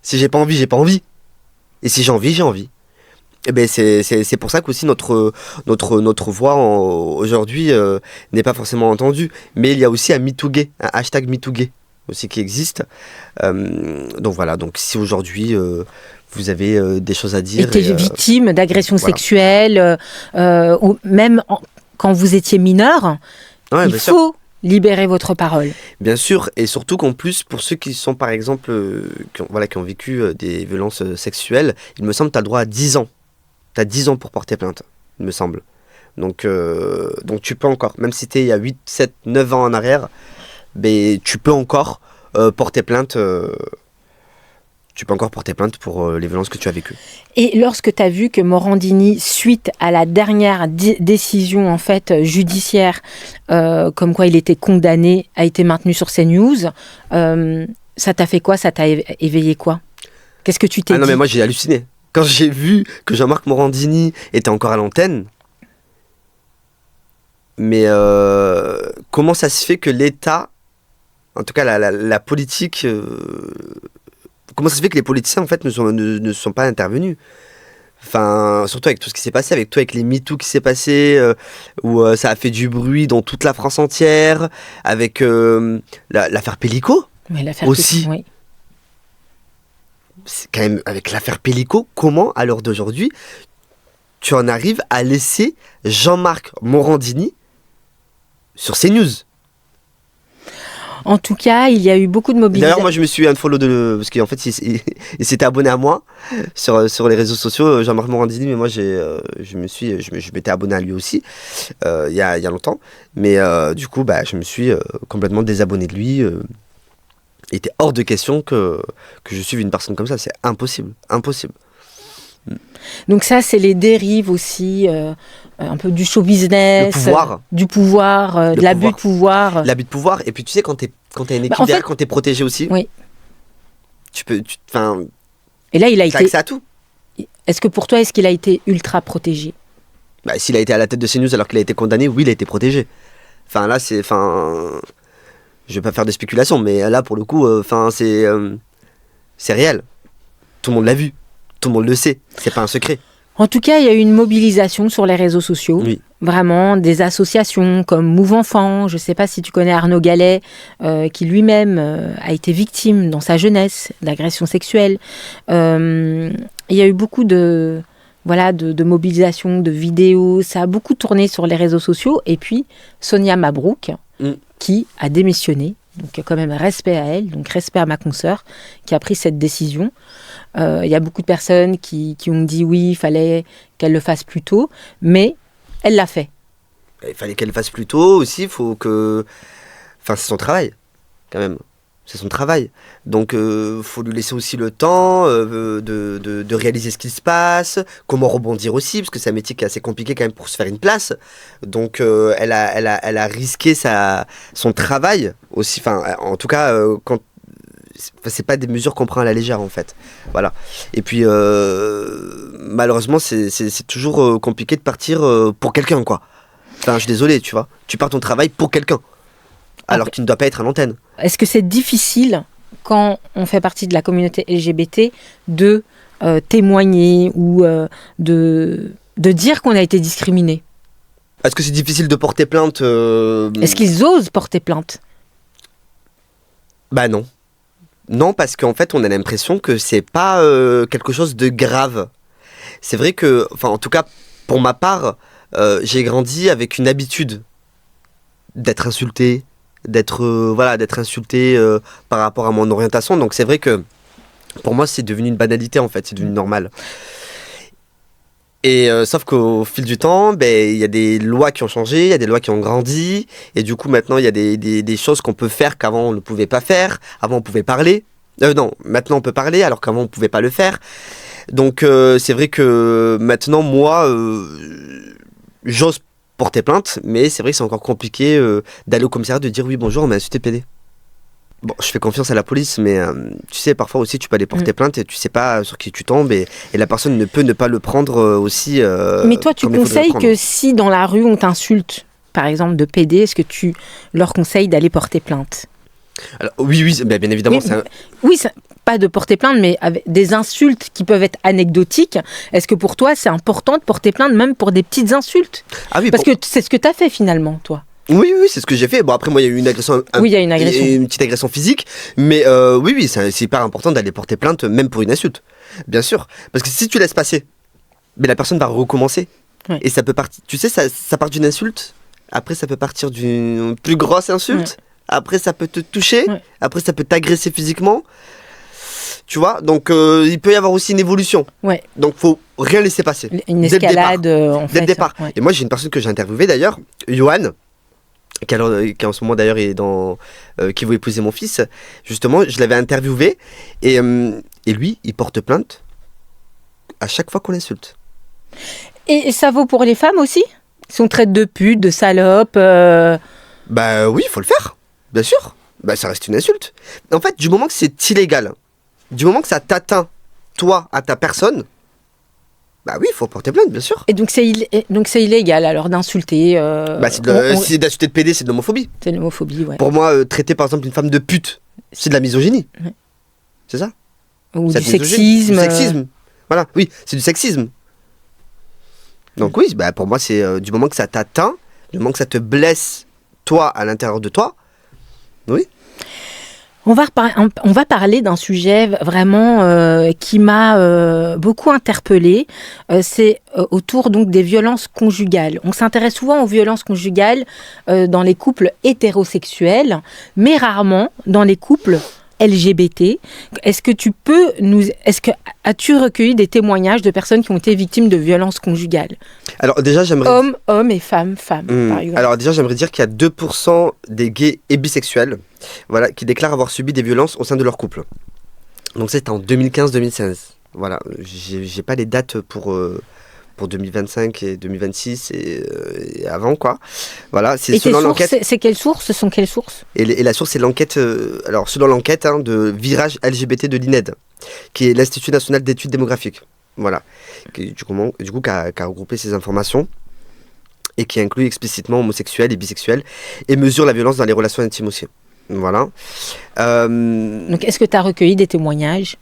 Si j'ai pas envie, j'ai pas envie. Et si j'ai envie, j'ai envie. Et ben c'est pour ça qu'aussi notre voix aujourd'hui n'est pas forcément entendue. Mais il y a aussi un #MeTooGay, un hashtag #MeTooGay aussi qui existe. Donc voilà, donc si aujourd'hui vous avez des choses à dire. Et t'es victime d'agressions sexuelles, ou même quand vous étiez mineur, ouais, il faut libérer votre parole. Bien sûr, et surtout qu'en plus, pour ceux qui sont par exemple, qui ont vécu des violences sexuelles, il me semble que tu as le droit à 10 ans. Tu as 10 ans pour porter plainte, il me semble. Donc tu peux encore, même si tu es il y a 8, 7, 9 ans en arrière, ben, tu peux encore porter plainte. Tu peux encore porter plainte pour les violences que tu as vécues. Et lorsque tu as vu que Morandini, suite à la dernière décision en fait judiciaire, comme quoi il était condamné, a été maintenu sur CNews, ça t'a fait quoi? Ça t'a éveillé quoi? Qu'est-ce que tu t'es dit? Non mais moi j'ai halluciné. Quand j'ai vu que Jean-Marc Morandini était encore à l'antenne, mais comment ça se fait que l'État, en tout cas la politique... comment ça se fait que les politiciens en fait ne sont pas intervenus? Enfin, surtout avec tout ce qui s'est passé, avec les MeToo qui s'est passé, où ça a fait du bruit dans toute la France entière, avec l'affaire Pellico aussi. Oui. C'est quand même, avec l'affaire Pellico, comment à l'heure d'aujourd'hui tu en arrives à laisser Jean-Marc Morandini sur CNews? En tout cas, il y a eu beaucoup de mobilisation. D'ailleurs, moi, je me suis unfollow parce qu'en fait, il s'était abonné à moi sur les réseaux sociaux, Jean-Marc Morandini, mais moi, je m'étais abonné à lui aussi il y a longtemps. Mais du coup, je me suis complètement désabonné de lui. Il était hors de question que je suive une personne comme ça. C'est impossible. Impossible. Donc ça, c'est les dérives aussi, un peu du show business, du pouvoir, de l'abus de pouvoir. L'abus de pouvoir, et puis tu sais, quand t'as une équipe derrière, quand t'es protégé aussi, oui. Et là, il a été... accès à tout. Est-ce que pour toi, qu'il a été ultra protégé? S'il a été à la tête de CNews alors qu'il a été condamné, oui, il a été protégé. Enfin, là, c'est... je vais pas faire de spéculation, mais là, pour le coup, c'est réel. Tout le monde l'a vu. Tout le monde le sait, c'est pas un secret. En tout cas, il y a eu une mobilisation sur les réseaux sociaux. Oui. Vraiment, des associations comme Move Enfant, je ne sais pas si tu connais Arnaud Gallet, qui lui-même a été victime dans sa jeunesse d'agressions sexuelles. Il y a eu beaucoup de mobilisation, de vidéos, ça a beaucoup tourné sur les réseaux sociaux. Et puis, Sonia Mabrouk, qui a démissionné. Donc, quand même, respect à elle, donc respect à ma consoeur, qui a pris cette décision. Il y a beaucoup de personnes qui ont dit oui, il fallait qu'elle le fasse plus tôt, mais elle l'a fait. Il fallait qu'elle le fasse plus tôt aussi, il faut que... Enfin, c'est son travail, quand même. C'est son travail. Donc, faut lui laisser aussi le temps de réaliser ce qui se passe, comment rebondir aussi, parce que c'est un métier qui est assez compliqué quand même pour se faire une place. Donc, elle a risqué son travail aussi. Enfin, en tout cas, c'est pas des mesures qu'on prend à la légère en fait. Voilà. Et puis malheureusement c'est toujours compliqué de partir pour quelqu'un quoi. Enfin je suis désolé, tu vois. Tu pars ton travail pour quelqu'un alors qu'il ne doit pas être à l'antenne. Est-ce que c'est difficile quand on fait partie de la communauté LGBT de témoigner ou de dire qu'on a été discriminé? Est-ce que c'est difficile de porter plainte Est-ce qu'ils osent porter plainte? Bah non. Non, parce qu'en fait, on a l'impression que c'est pas quelque chose de grave. C'est vrai que, enfin, en tout cas, pour ma part, j'ai grandi avec une habitude d'être insulté, d'être insulté par rapport à mon orientation. Donc c'est vrai que pour moi, c'est devenu une banalité en fait, c'est devenu normal. Et sauf qu'au fil du temps, il y a des lois qui ont changé, il y a des lois qui ont grandi, et du coup maintenant il y a des choses qu'on peut faire qu'avant on ne pouvait pas faire. Avant on pouvait parler, non, maintenant on peut parler alors qu'avant on ne pouvait pas le faire. Donc c'est vrai que maintenant moi, j'ose porter plainte, mais c'est vrai que c'est encore compliqué d'aller au commissariat de dire oui bonjour on m'a insulté PD. Bon, je fais confiance à la police, mais tu sais, parfois aussi, tu peux aller porter plainte et tu sais pas sur qui tu tombes et la personne ne peut ne pas le prendre aussi. Mais toi, tu conseilles que si dans la rue on t'insulte, par exemple de PD, est-ce que tu leur conseilles d'aller porter plainte? Alors, oui, bien évidemment, Oui, pas de porter plainte, mais avec des insultes qui peuvent être anecdotiques. Est-ce que pour toi, c'est important de porter plainte même pour des petites insultes? Ah oui, Parce que c'est ce que tu as fait finalement, toi. Oui, c'est ce que j'ai fait. Bon, après, moi, il y a eu une agression, Oui, il y a une agression. une petite agression physique, mais oui, c'est hyper important d'aller porter plainte, même pour une insulte, bien sûr. Parce que si tu laisses passer, mais la personne va recommencer. Ouais. Et ça peut partir, tu sais, ça part d'une insulte, après ça peut partir d'une plus grosse insulte, Ouais. après ça peut te toucher, Ouais. après ça peut t'agresser physiquement. Tu vois, donc il peut y avoir aussi une évolution. Ouais. Donc faut rien laisser passer. Une Dès le départ. escalade, en fait. Dès le départ. Ouais. Et moi j'ai une personne que j'ai interviewée d'ailleurs, Johan, qui en ce moment d'ailleurs est dans qui veut épouser mon fils. Justement, je l'avais interviewé et lui, il porte plainte à chaque fois qu'on l'insulte. Et ça vaut pour les femmes aussi? Si on traite de pute, de salope. Bah oui, il faut le faire, bien sûr. Bah ça reste une insulte. En fait, du moment que c'est illégal, du moment que ça t'atteint, toi, à ta personne, bah oui, il faut porter plainte, bien sûr. Et donc c'est illégal alors d'insulter. Bah c'est d'insulter de PD, c'est de l'homophobie. C'est l'homophobie, ouais. Pour moi, traiter par exemple une femme de pute, c'est de la misogynie. Ouais. C'est ça? Ou C'est du de la misogynie. sexisme. Du sexisme. Voilà, oui, c'est du sexisme. Donc oui, bah pour moi, c'est du moment que ça t'atteint, du moment que ça te blesse, toi, à l'intérieur de toi, oui. On va parler d'un sujet vraiment qui m'a beaucoup interpellée. C'est autour donc des violences conjugales. On s'intéresse souvent aux violences conjugales dans les couples hétérosexuels, mais rarement dans les couples LGBT. As-tu recueilli des témoignages de personnes qui ont été victimes de violences conjugales? Alors déjà, j'aimerais... Hommes et femmes, par exemple. Alors déjà, j'aimerais dire qu'il y a 2% des gays et bisexuels, voilà, qui déclarent avoir subi des violences au sein de leur couple. Donc c'est en 2015-2016. Voilà, j'ai pas les dates pour 2025 et 2026 et avant, quoi. Voilà, c'est selon l'enquête. C'est quelles sources? Ce sont quelles sources? Et la source, c'est l'enquête, alors selon l'enquête de Virage LGBT de l'INED, qui est l'Institut National d'Études Démographiques. Voilà, qui a regroupé ces informations et qui inclut explicitement homosexuels et bisexuels et mesure la violence dans les relations intimes aussi. Voilà. Donc, est-ce que tu as recueilli des témoignages?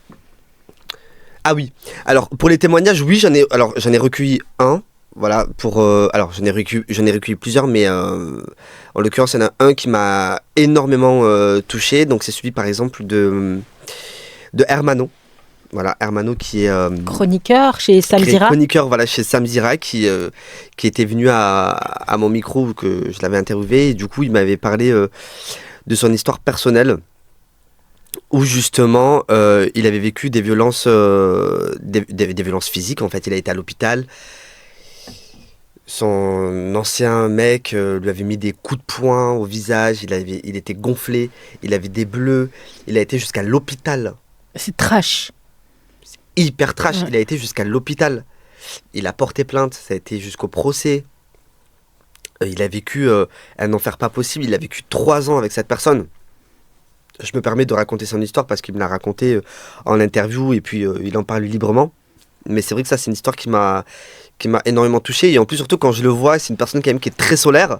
Ah oui. Alors, pour les témoignages, oui, j'en ai recueilli un. Voilà, alors j'en ai recueilli plusieurs, mais en l'occurrence, il y en a un qui m'a énormément touché. Donc, c'est celui, par exemple, de Hermano. Voilà, Hermano qui est... chroniqueur chez Samzira. Chroniqueur, voilà, chez Samzira, qui était venu à mon micro, que je l'avais interviewé, et du coup, il m'avait parlé de son histoire personnelle, où justement, il avait vécu des violences, des violences physiques, en fait. Il a été à l'hôpital. Son ancien mec lui avait mis des coups de poing au visage, il était gonflé, il avait des bleus, il a été jusqu'à l'hôpital. C'est trash. Hyper trash, Ouais. il a été jusqu'à l'hôpital. Il a porté plainte, ça a été jusqu'au procès. Il a vécu un enfer pas possible, il a vécu 3 ans avec cette personne. Je me permets de raconter son histoire parce qu'il me l'a raconté en interview et puis il en parle librement. Mais c'est vrai que ça, c'est une histoire qui m'a énormément touché. Et en plus, surtout quand je le vois, c'est une personne quand même qui est très solaire.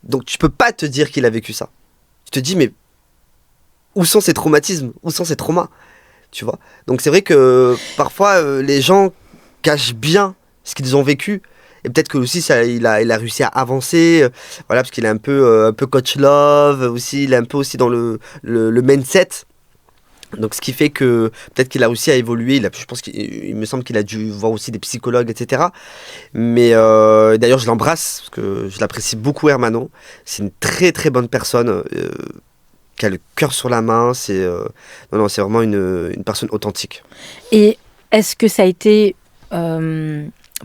Donc tu peux pas te dire qu'il a vécu ça. Tu te dis, mais où sont ces traumatismes? Où sont ces traumas? Tu vois. Donc c'est vrai que parfois les gens cachent bien ce qu'ils ont vécu et peut-être que aussi il a réussi à avancer, voilà, parce qu'il est un peu coach love aussi, il est un peu aussi dans le mindset. Donc ce qui fait que peut-être qu'il a réussi à évoluer. Je pense qu'il me semble qu'il a dû voir aussi des psychologues, etc. Mais d'ailleurs je l'embrasse parce que je l'apprécie beaucoup, Hermano. C'est une très très bonne personne. Qui a le cœur sur la main, c'est vraiment une personne authentique. Et est-ce que ça a été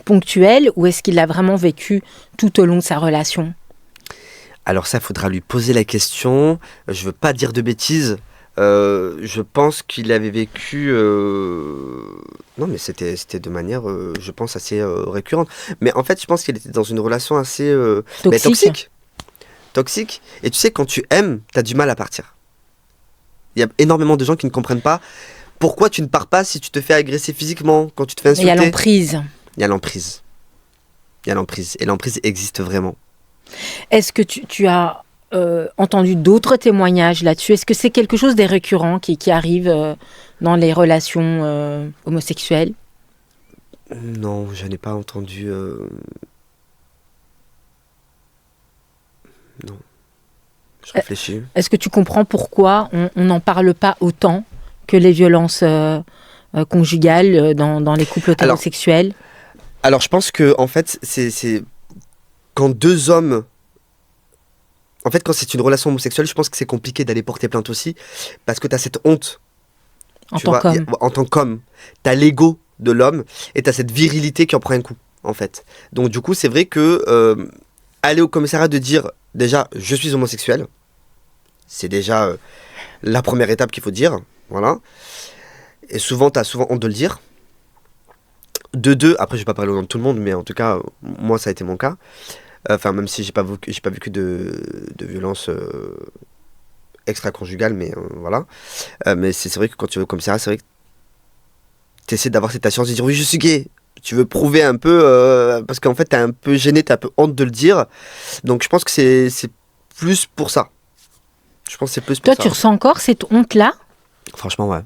ponctuel ou est-ce qu'il l'a vraiment vécu tout au long de sa relation? Alors ça, il faudra lui poser la question. Je veux pas dire de bêtises. Je pense qu'il avait vécu... Non, mais c'était de manière, je pense, assez récurrente. Mais en fait, je pense qu'il était dans une relation assez... Toxique. Toxique. Et tu sais, quand tu aimes, tu as du mal à partir. Il y a énormément de gens qui ne comprennent pas pourquoi tu ne pars pas si tu te fais agresser physiquement, quand tu te fais insulter. Il y a l'emprise. Il y a l'emprise. Et l'emprise existe vraiment. Est-ce que tu as entendu d'autres témoignages là-dessus? Est-ce que c'est quelque chose des récurrents qui arrive dans les relations homosexuelles? Non, je n'ai pas entendu. Non, je réfléchis. Est-ce que tu comprends pourquoi on n'en parle pas autant que les violences conjugales dans les couples hétérosexuels? Alors, je pense que, en fait, c'est quand deux hommes. En fait, quand c'est une relation homosexuelle, je pense que c'est compliqué d'aller porter plainte aussi, parce que tu as cette honte. En tant qu'homme. En tant qu'homme, tu as l'ego de l'homme et tu as cette virilité qui en prend un coup, en fait. Donc, du coup, c'est vrai que aller au commissariat de dire, déjà, je suis homosexuel, c'est déjà la première étape qu'il faut dire. Voilà. Et souvent, tu as souvent honte de le dire. De deux, après, je vais pas parler au nom de tout le monde, mais en tout cas, moi, ça a été mon cas. Enfin, même si j'ai pas vécu de violence extra-conjugale, mais voilà. Mais c'est vrai que quand tu vas au commissariat, c'est vrai que tu essaies d'avoir cette assurance de dire oui, je suis gay. Tu veux prouver un peu, parce qu'en fait, t'es un peu gêné, t'as un peu honte de le dire. Donc, je pense que c'est plus pour ça. Je pense que c'est plus pour Toi, ça. tu ressens encore cette honte-là? Franchement, ouais.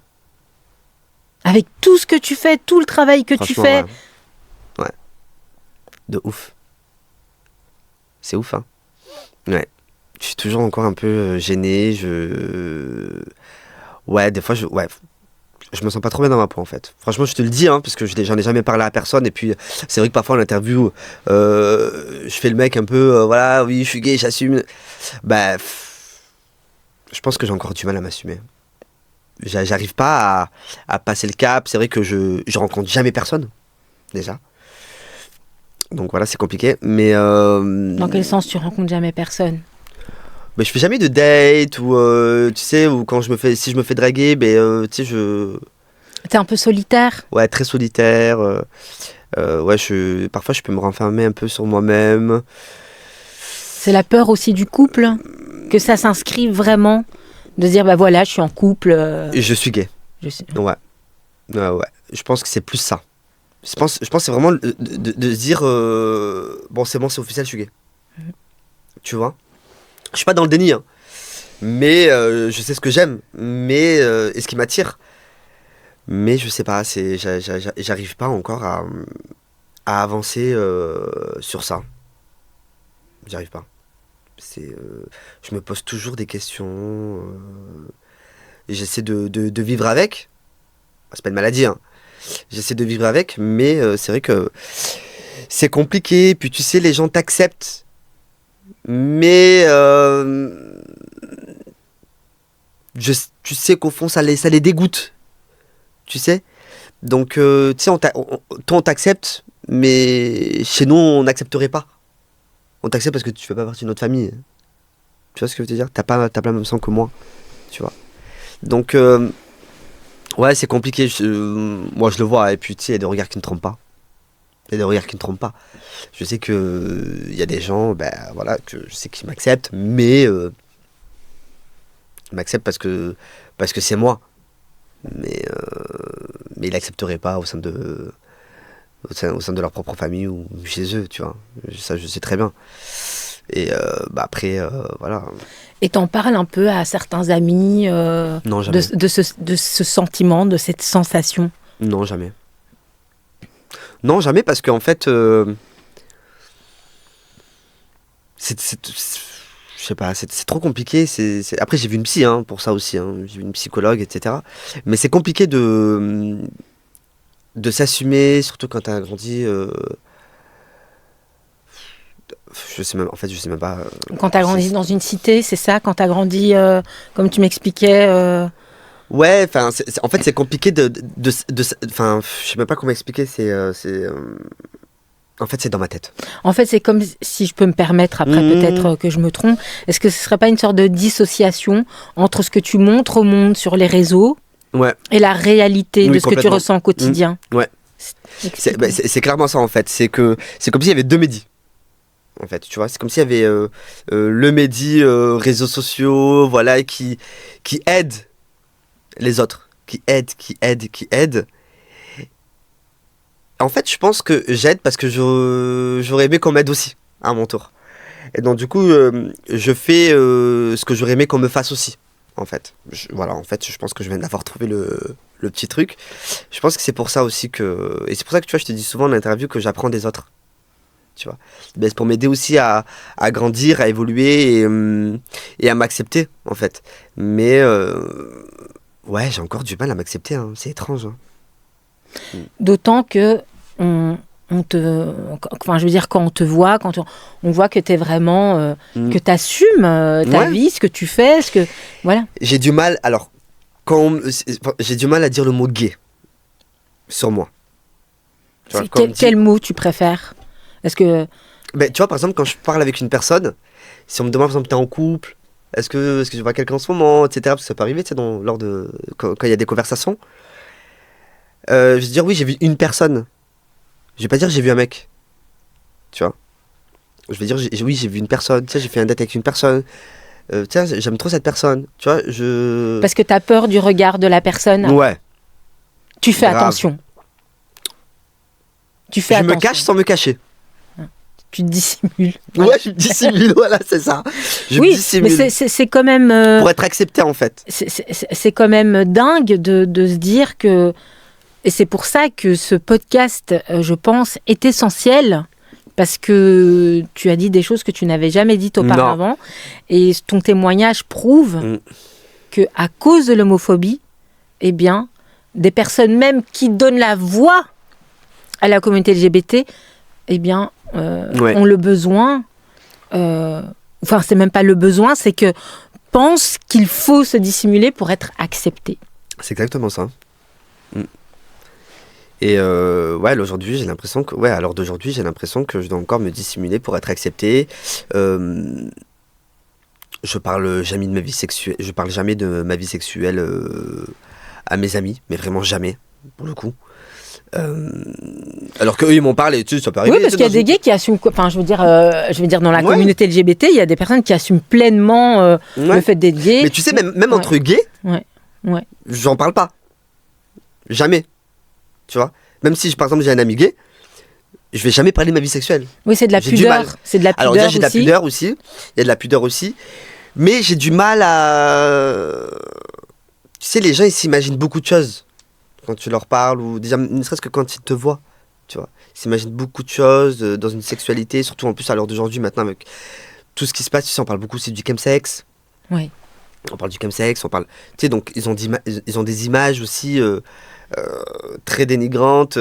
Avec tout ce que tu fais, tout le travail que tu fais? Ouais. De ouf. C'est ouf, hein. Ouais. Je suis toujours encore un peu gêné. Ouais, des fois, je me sens pas trop bien dans ma peau, en fait. Franchement, je te le dis, hein, parce que j'en ai jamais parlé à personne. Et puis, c'est vrai que parfois, en interview, je fais le mec un peu, voilà, oui, je suis gay, j'assume. Bah, je pense que j'ai encore du mal à m'assumer. J'arrive pas à passer le cap. C'est vrai que je rencontre jamais personne, déjà. Donc voilà, c'est compliqué. Mais Dans quel sens tu rencontres jamais personne? mais je fais jamais de date ou tu sais, ou quand si je me fais draguer, ben tu sais, T'es un peu solitaire? ouais, très solitaire. Ouais, parfois je peux me renfermer un peu sur moi-même. C'est la peur aussi du couple? Que ça s'inscrive vraiment? De se dire, bah voilà, je suis en couple. Et je suis gay. Je sais. Ouais. Ouais. Je pense que c'est plus ça. Je pense que c'est vraiment de se dire bon, c'est officiel, je suis gay. Tu vois? Je suis pas dans le déni, hein. Mais je sais ce que j'aime, mais et ce qui m'attire. Mais je sais pas, j'arrive pas encore à avancer sur ça. J'arrive pas. Je me pose toujours des questions. Et j'essaie de vivre avec. C'est pas une maladie, hein. J'essaie de vivre avec, mais c'est vrai que c'est compliqué. Puis tu sais, les gens t'acceptent. Mais tu sais qu'au fond, ça les dégoûte. Tu sais? Donc, tu sais, toi, on t'accepte, mais chez nous, on n'accepterait pas. On t'accepte parce que tu fais pas partie de notre famille. Tu vois ce que je veux te dire? T'as pas le même sang que moi. Tu vois? Donc, ouais, c'est compliqué. Moi, je le vois. Et puis, tu sais, il y a des regards qui ne trompent pas. Il y a des regards qui ne trompent pas. Je sais que il y a des gens, ben voilà, que je sais qu'ils m'acceptent, mais ils m'acceptent parce que c'est moi. Mais ils l'accepteraient pas au sein de leur propre famille ou chez eux, tu vois. Ça, je sais très bien. Et après, voilà. Et t'en parles un peu à certains amis Non, jamais. de ce sentiment, de cette sensation? Non, jamais. Non, jamais, parce qu'en fait, je sais pas, c'est trop compliqué. Après, j'ai vu une psy, hein, pour ça aussi, hein. J'ai vu une psychologue, etc. Mais c'est compliqué de s'assumer, surtout quand t'as grandi. Je sais même pas. Quand t'as grandi dans une cité, c'est ça? Quand t'as grandi, comme tu m'expliquais Ouais, enfin, en fait, c'est compliqué enfin, je sais même pas comment expliquer. En fait, c'est dans ma tête. En fait, c'est comme, si je peux me permettre, après peut-être que je me trompe, est-ce que ce serait pas une sorte de dissociation entre ce que tu montres au monde sur les réseaux Ouais. et la réalité de ce que tu ressens au quotidien? Ouais. C'est clairement ça, en fait. C'est comme s'il y avait deux Mehdi. En fait, tu vois, c'est comme s'il y avait le Mehdi réseaux sociaux, voilà, qui aide les autres, qui aide. En fait, je pense que j'aide parce que j'aurais aimé qu'on m'aide aussi, à mon tour. Et donc, du coup, je fais ce que j'aurais aimé qu'on me fasse aussi, en fait. Voilà, en fait, je pense que je viens d'avoir trouvé le petit truc. Je pense que c'est pour ça aussi que... Et c'est pour ça que, tu vois, je te dis souvent en interview que j'apprends des autres. Tu vois. Ben, c'est pour m'aider aussi à grandir, à évoluer et à m'accepter, en fait. Mais, ouais, j'ai encore du mal à m'accepter, hein. C'est étrange, hein. D'autant que enfin, je veux dire, quand on te voit, on voit que tu es vraiment, que tu assumes ta vie, ce que tu fais, voilà. J'ai du mal, alors, j'ai du mal à dire le mot gay sur moi. Tu vois, Quel mot tu préfères? Est-ce que... Ben, tu vois, par exemple, quand je parle avec une personne, si on me demande, par exemple, t'es en couple, est-ce que je vois quelqu'un en ce moment, etc., parce que ça peut arriver, tu sais, quand il y a des conversations, je vais dire, oui, j'ai vu une personne. Je vais pas dire, j'ai vu un mec. Tu vois. Je vais dire, oui, j'ai vu une personne, tu sais, j'ai fait un date avec une personne. Tiens, j'aime trop cette personne. Tu vois, Parce que t'as peur du regard de la personne. Ouais. Tu fais attention. Je me cache sans me cacher. Tu te dissimules. Ouais, je me dissimule, voilà, c'est ça. Oui, mais c'est quand même... pour être accepté, en fait. C'est quand même dingue de se dire que... Et c'est pour ça que ce podcast, je pense, est essentiel, parce que tu as dit des choses que tu n'avais jamais dites auparavant. Non. Et ton témoignage prouve qu'à cause de l'homophobie, eh bien, des personnes même qui donnent la voix à la communauté LGBT, eh bien, ont le besoin, enfin, c'est même pas le besoin, c'est que pensent qu'il faut se dissimuler pour être accepté. C'est exactement ça. Et ouais, aujourd'hui, j'ai l'impression que, ouais, à l'heure d'aujourd'hui, j'ai l'impression que je dois encore me dissimuler pour être accepté. Je parle jamais de ma vie sexuelle. Je parle jamais de ma vie sexuelle à mes amis, mais vraiment jamais, pour le coup. Alors qu'eux, ils m'ont parlé, tu sais, ça peut arriver. Oui, parce qu'il y a des gays qui assument, enfin, je veux dire, dans la communauté LGBT, il y a des personnes qui assument pleinement le fait d'être gay. Mais tu sais, même entre gays, j'en parle pas. Jamais. Tu vois, même si par exemple j'ai un ami gay, je vais jamais parler de ma vie sexuelle. Oui, c'est de la pudeur. C'est de la pudeur. Alors déjà, j'ai de la pudeur aussi. Il y a de la pudeur aussi, mais j'ai du mal à. Tu sais, les gens ils s'imaginent beaucoup de choses quand tu leur parles ou déjà ne serait-ce que quand ils te voient. Tu vois, ils s'imaginent beaucoup de choses dans une sexualité, surtout en plus à l'heure d'aujourd'hui maintenant avec tout ce qui se passe. Tu sais, on parle beaucoup aussi du chemsex. Oui. On parle du chemsex, on parle. Tu sais, donc ils ont des images aussi. Très dénigrante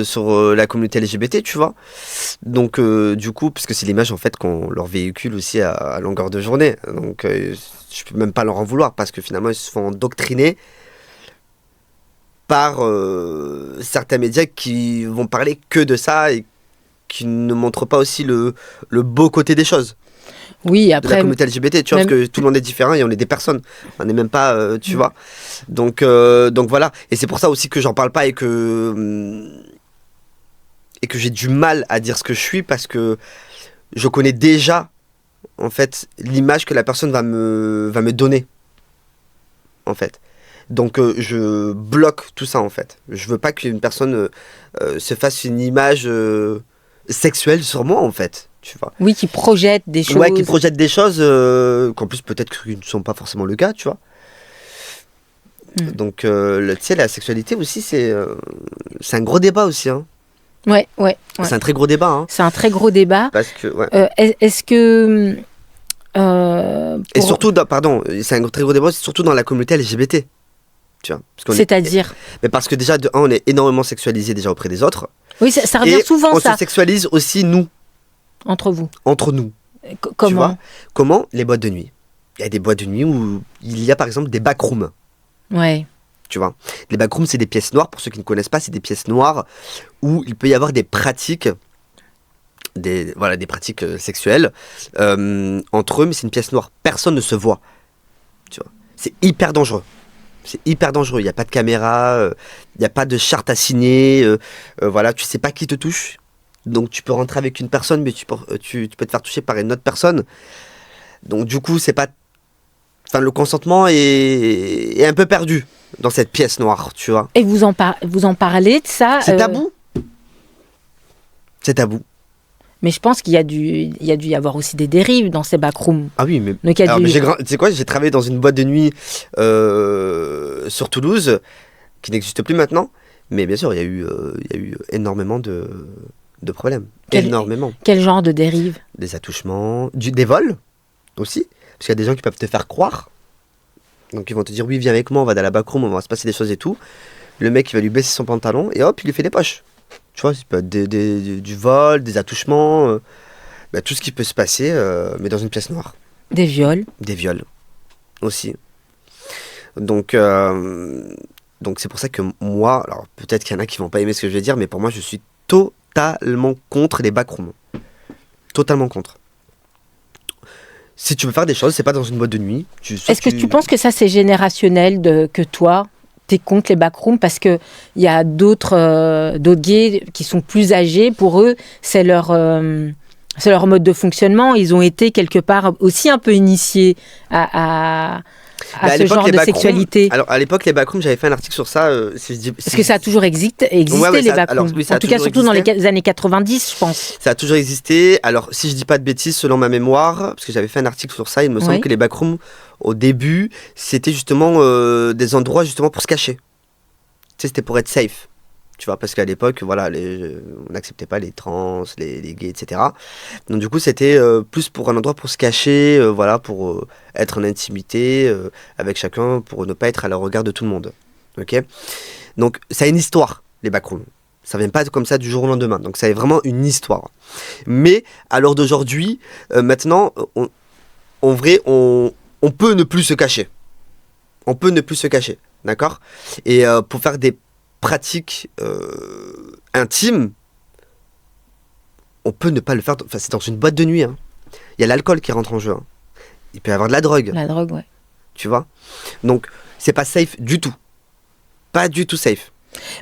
sur la communauté LGBT, tu vois. Donc, du coup, parce que c'est l'image en fait qu'on leur véhicule aussi à longueur de journée. Donc, je peux même pas leur en vouloir parce que finalement, ils se font endoctriner par certains médias qui vont parler que de ça et qui ne montrent pas aussi le beau côté des choses. Oui, après, de la communauté LGBT, tu vois, parce que tout le monde est différent et on est des personnes. On n'est même pas, tu vois. Donc voilà. Et c'est pour ça aussi que j'en parle pas et que j'ai du mal à dire ce que je suis parce que je connais déjà, en fait, l'image que la personne va me donner, en fait. Donc je bloque tout ça, en fait. Je veux pas qu'une personne se fasse une image sexuelle sur moi, en fait. Tu vois. Oui, qui projette des choses. Ouais, qui projette des choses qu'en plus peut-être qu'ils ne sont pas forcément le cas, tu vois. Donc, tu sais, la sexualité aussi, c'est un gros débat aussi. Hein. Ouais. C'est un très gros débat. Hein. C'est un très gros débat. Parce que, est-ce que... Et surtout, c'est un très gros débat, surtout dans la communauté LGBT. Tu vois, c'est-à-dire mais parce que déjà, on est énormément sexualisé déjà auprès des autres. Oui, ça revient souvent, on se sexualise aussi, nous. Entre vous. Entre nous. Comment ? Tu vois, comment ? Les boîtes de nuit. Il y a des boîtes de nuit où il y a par exemple des backrooms. Ouais. Tu vois, les backrooms, c'est des pièces noires. Pour ceux qui ne connaissent pas, c'est des pièces noires où il peut y avoir des pratiques, des pratiques sexuelles entre eux, mais c'est une pièce noire. Personne ne se voit. Tu vois, c'est hyper dangereux. C'est hyper dangereux. Il n'y a pas de caméra, il n'y a pas de charte à signer. Voilà, tu sais pas qui te touche. Donc tu peux rentrer avec une personne, mais tu peux te faire toucher par une autre personne. Donc du coup, c'est pas... Enfin, le consentement est un peu perdu dans cette pièce noire, tu vois. Et vous en parlez de ça C'est tabou. C'est tabou. Mais je pense qu'il y a dû y avoir aussi des dérives dans ces backrooms. Ah oui, mais, Donc, il y a alors, dû- mais tu sais quoi, j'ai travaillé dans une boîte de nuit sur Toulouse, qui n'existe plus maintenant, mais bien sûr, il y a eu énormément de problèmes. Énormément. Quel genre de dérives? Des attouchements, des vols aussi, parce qu'il y a des gens qui peuvent te faire croire. Donc ils vont te dire, oui, viens avec moi, on va dans la backroom, on va se passer des choses et tout. Le mec, il va lui baisser son pantalon et hop, il lui fait des poches. Tu vois, ça peut être du vol, des attouchements, tout ce qui peut se passer, mais dans une pièce noire. Des viols? Des viols aussi. Donc c'est pour ça que moi, alors peut-être qu'il y en a qui vont pas aimer ce que je vais dire, mais pour moi, je suis totalement contre les backrooms. Totalement contre. Si tu veux faire des choses, c'est pas dans une boîte de nuit. Est-ce que tu penses que ça, c'est générationnel, que toi, t'es contre les backrooms? Parce qu'il y a d'autres gays qui sont plus âgés. Pour eux, c'est leur mode de fonctionnement. Ils ont été quelque part aussi un peu initiés à ce genre de sexualité. Alors, à l'époque, les backrooms, j'avais fait un article sur ça. Parce que ça a toujours existé les backrooms. Alors, oui, en tout cas, surtout dans les années 90, je pense. Ça a toujours existé. Alors, si je dis pas de bêtises, selon ma mémoire, parce que j'avais fait un article sur ça, il me semble que les backrooms, au début, c'était justement des endroits justement pour se cacher. Tu sais, c'était pour être safe. Tu vois, parce qu'à l'époque, voilà, on n'acceptait pas les trans, les gays, etc. Donc du coup, c'était plus pour un endroit pour se cacher, voilà, pour être en intimité avec chacun, pour ne pas être à la regard de tout le monde. Ok. Donc ça a une histoire, les backrooms. Ça vient pas comme ça du jour au lendemain. Donc ça a vraiment une histoire. Mais à l'heure d'aujourd'hui, maintenant, en vrai, on peut ne plus se cacher. On peut ne plus se cacher, d'accord ? Et pour faire des pratiques intimes, on peut ne pas le faire. Enfin, c'est dans une boîte de nuit. Hein. Il y a l'alcool qui rentre en jeu. Hein. Il peut y avoir de la drogue. La drogue, ouais. Tu vois ? Donc, c'est pas safe du tout. Pas du tout safe.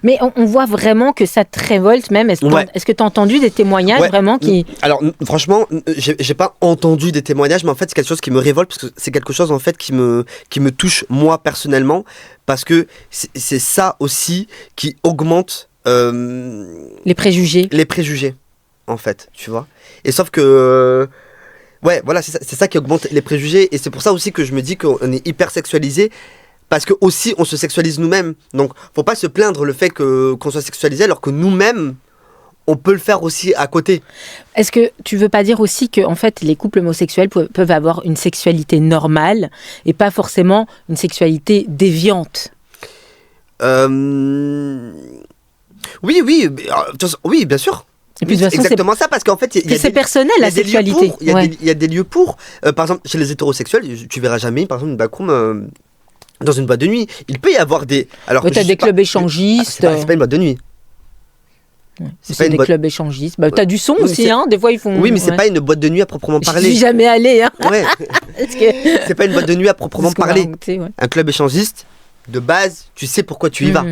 Mais on voit vraiment que ça te révolte même. Est-ce que tu as entendu des témoignages vraiment qui... Alors, franchement, j'ai pas entendu des témoignages, mais en fait, c'est quelque chose qui me révolte, parce que c'est quelque chose, en fait, qui me touche, moi, personnellement, parce que c'est ça aussi qui augmente... les préjugés. Les préjugés, en fait, tu vois. Et sauf que... ouais, voilà, c'est ça qui augmente les préjugés, et c'est pour ça aussi que je me dis qu'on est hyper sexualisé, parce que aussi on se sexualise nous-mêmes. Donc faut pas se plaindre le fait qu'on soit sexualisé alors que nous-mêmes on peut le faire aussi à côté. Est-ce que tu veux pas dire aussi que en fait les couples homosexuels peuvent avoir une sexualité normale et pas forcément une sexualité déviante? Oui, bien sûr. Et puis, de toute façon, exactement ça, parce qu'en fait, c'est personnel la sexualité. Il y a des lieux pour. Par exemple, chez les hétérosexuels, tu verras jamais, par exemple, une backroom dans une boîte de nuit. Il peut y avoir des. Alors, t'as des clubs échangistes. C'est pas une boîte de nuit. Ouais. C'est des clubs échangistes. T'as du son aussi, hein. Des fois ils font. Oui, mais c'est pas une boîte de nuit à proprement parler. Je suis jamais allé, hein. Ouais. C'est pas une boîte de nuit à proprement parler. Un club échangiste, de base, tu sais pourquoi tu y vas.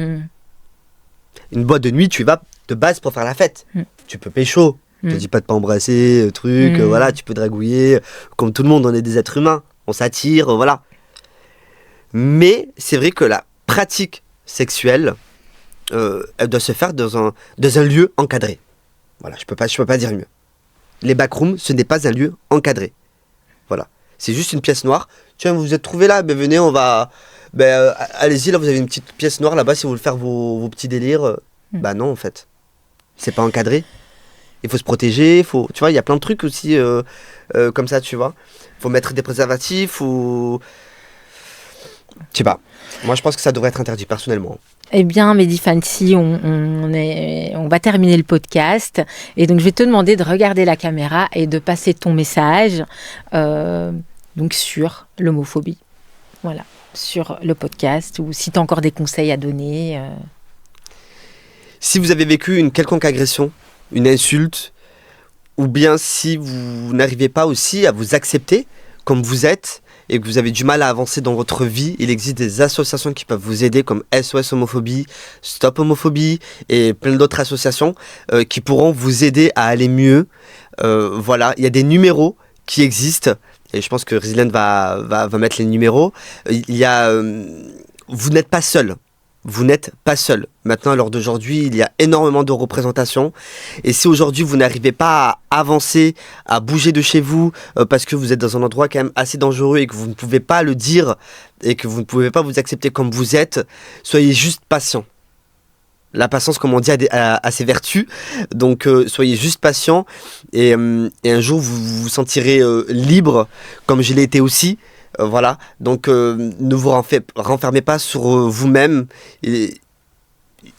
Une boîte de nuit, tu y vas de base pour faire la fête. Tu peux pécho. Je te dis pas de pas embrasser, voilà, tu peux dragouiller. Comme tout le monde, on est des êtres humains. On s'attire, voilà. Mais c'est vrai que la pratique sexuelle, elle doit se faire dans un lieu encadré. Voilà, je peux pas dire mieux. Les backrooms, ce n'est pas un lieu encadré. Voilà. C'est juste une pièce noire. Tiens, vous vous êtes trouvés là, venez, on va... allez-y, là, vous avez une petite pièce noire là-bas si vous voulez faire vos petits délires. Non, en fait. C'est pas encadré. Il faut se protéger, tu vois, il y a plein de trucs aussi comme ça, tu vois. Il faut mettre des préservatifs, je sais pas. Moi, je pense que ça devrait être interdit, personnellement. Eh bien, Mehdi Fancy, on va terminer le podcast. Et donc, je vais te demander de regarder la caméra et de passer ton message donc sur l'homophobie. Voilà, sur le podcast. Ou si tu as encore des conseils à donner. Si vous avez vécu une quelconque agression, une insulte, ou bien si vous n'arrivez pas aussi à vous accepter comme vous êtes, et que vous avez du mal à avancer dans votre vie, il existe des associations qui peuvent vous aider comme SOS Homophobie, Stop Homophobie et plein d'autres associations qui pourront vous aider à aller mieux. Voilà, il y a des numéros qui existent et je pense que Rizlan va mettre les numéros. Il y a, vous n'êtes pas seul. vous n'êtes pas seul. Maintenant, à l'heure d'aujourd'hui, il y a énormément de représentations. Et si aujourd'hui, vous n'arrivez pas à avancer, à bouger de chez vous, parce que vous êtes dans un endroit quand même assez dangereux et que vous ne pouvez pas le dire et que vous ne pouvez pas vous accepter comme vous êtes, soyez juste patient. La patience, comme on dit, a ses vertus. Donc, soyez juste patient. Et un jour, vous vous sentirez libre, comme je l'ai été aussi. Voilà. Donc, ne vous renfermez pas sur vous-même. Il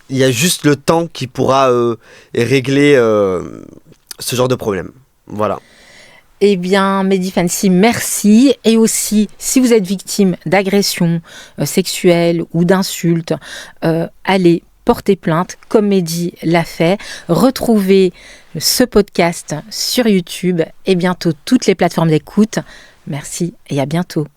y a juste le temps qui pourra régler ce genre de problème. Voilà. Eh bien, Mehdi Fancy, merci. Et aussi, si vous êtes victime d'agressions sexuelles ou d'insultes, allez porter plainte, comme Mehdi l'a fait. Retrouvez ce podcast sur YouTube et bientôt toutes les plateformes d'écoute. Merci et à bientôt.